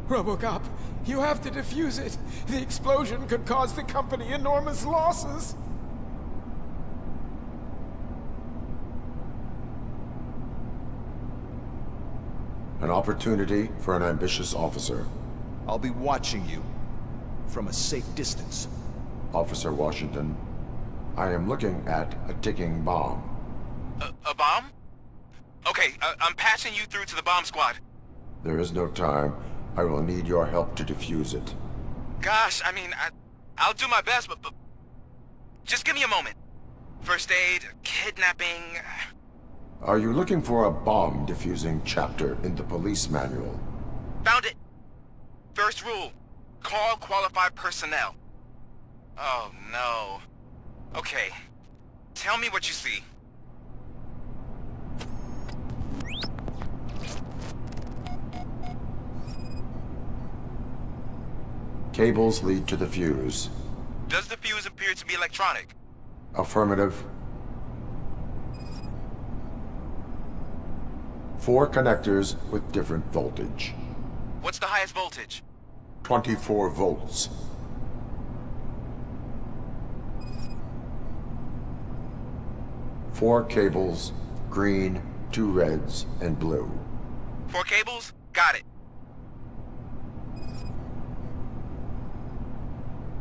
Robocop, you have to defuse it. The explosion could cause the company enormous losses. An opportunity for an ambitious officer. I'll be watching you from a safe distance. Officer Washington, I am looking at a ticking bomb. A bomb? Okay, I'm passing you through to the bomb squad. There is no time. I will need your help to defuse it. Gosh, I mean, I'll do my best, but just give me a moment. First aid, kidnapping... Are you looking for a bomb defusing chapter in the police manual? Found it! First rule, call qualified personnel. Oh no. Okay, tell me what you see. Cables lead to the fuse. Does the fuse appear to be electronic? Affirmative. 4 connectors with different voltage. What's the highest voltage? 24 volts. Four cables, green, 2 reds, and blue. 4 cables? Got it.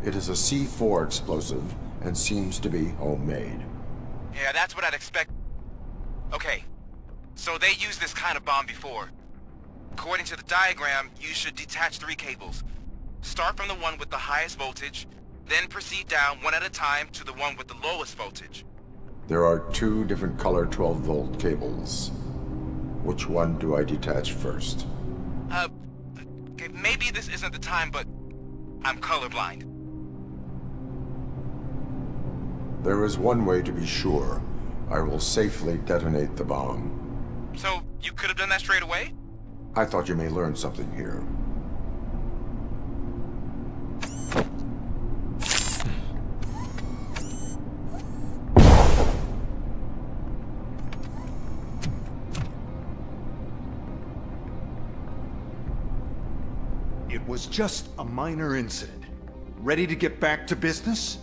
It is a C4 explosive and seems to be homemade. Yeah, that's what I'd expect. Okay, so they used this kind of bomb before. According to the diagram, you should detach 3 cables. Start from the one with the highest voltage, then proceed down one at a time to the one with the lowest voltage. There are 2 different color 12-volt cables. Which one do I detach first? Okay, maybe this isn't the time, but I'm colorblind. There is one way to be sure. I will safely detonate the bomb. So, you could have done that straight away? I thought you may learn something here. It was just a minor incident. Ready to get back to business?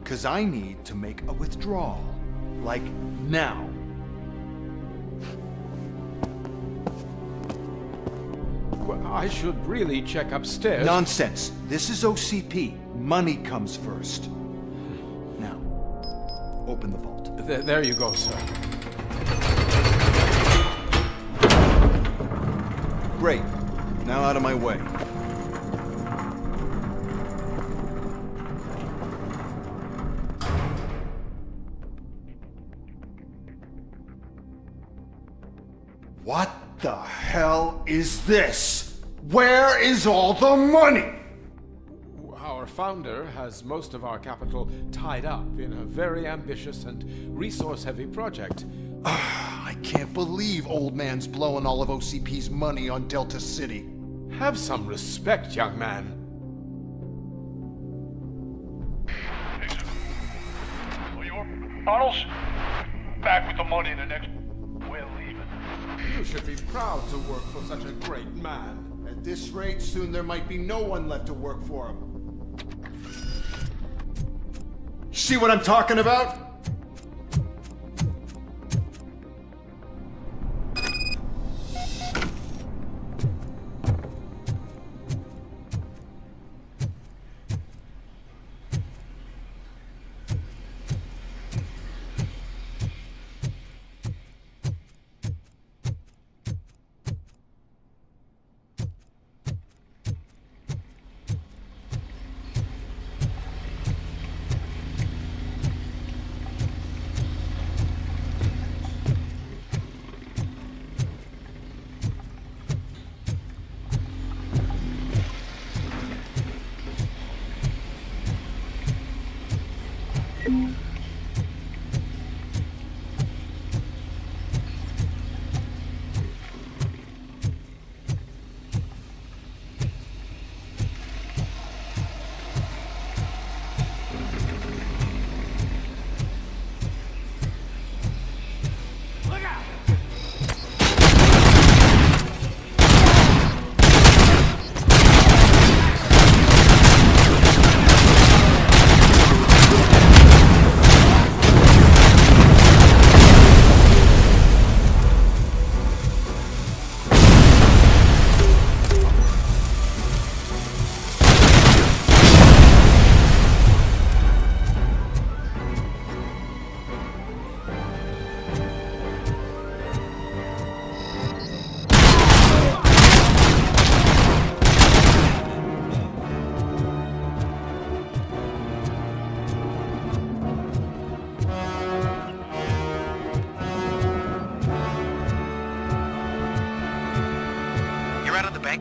'Cause I need to make a withdrawal. Like, now. Well, I should really check upstairs. Nonsense. This is OCP. Money comes first. Now, open the vault. There you go, sir. Great. Now out of my way. What the hell is this? Where is all the money? Our founder has most of our capital tied up in a very ambitious and resource-heavy project. I can't believe old man's blowing all of OCP's money on Delta City. Have some respect, young man. Arnold's back with the money in the next... We're leaving. You should be proud to work for such a great man. At this rate, soon there might be no one left to work for him. See what I'm talking about?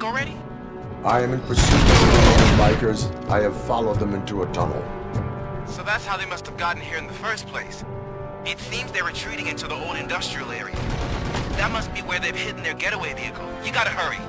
Already? I am in pursuit of the bikers. I have followed them into a tunnel. So that's how they must have gotten here in the first place. It seems they're retreating into the old industrial area. That must be where they've hidden their getaway vehicle. You gotta hurry.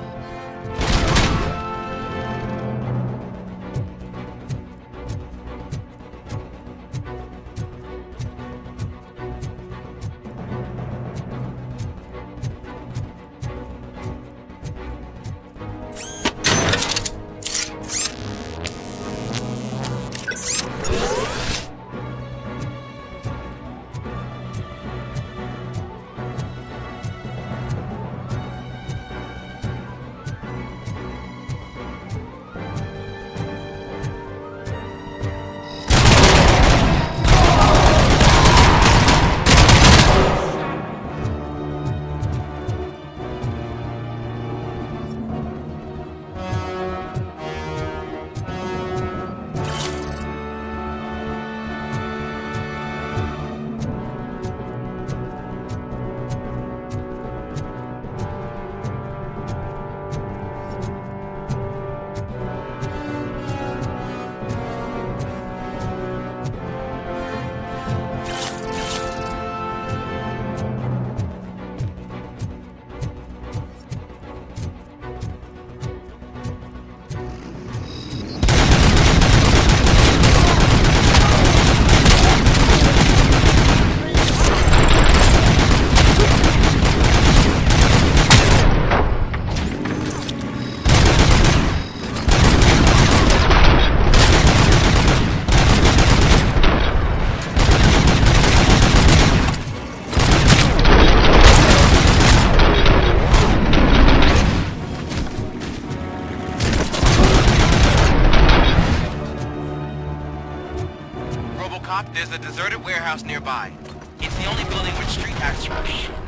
top, there's a deserted warehouse nearby. It's the only building with street access for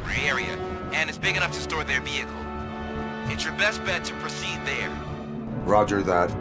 the area, and it's big enough to store their vehicle. It's your best bet to proceed there. Roger that.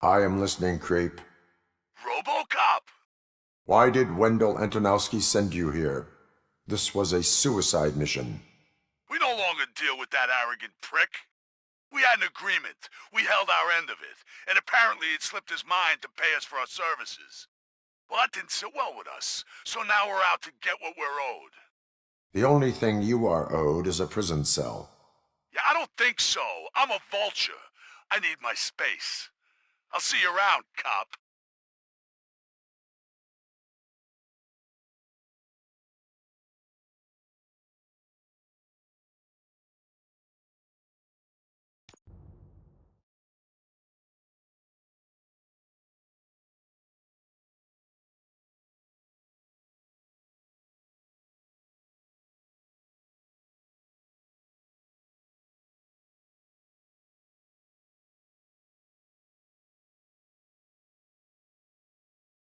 I am listening, Creep. Robocop! Why did Wendell Antonowski send you here? This was a suicide mission. We no longer deal with that arrogant prick. We had an agreement. We held our end of it, and apparently it slipped his mind to pay us for our services. Well, that didn't sit well with us, so now we're out to get what we're owed. The only thing you are owed is a prison cell. Yeah, I don't think so. I'm a vulture. I need my space. I'll see you around, cop.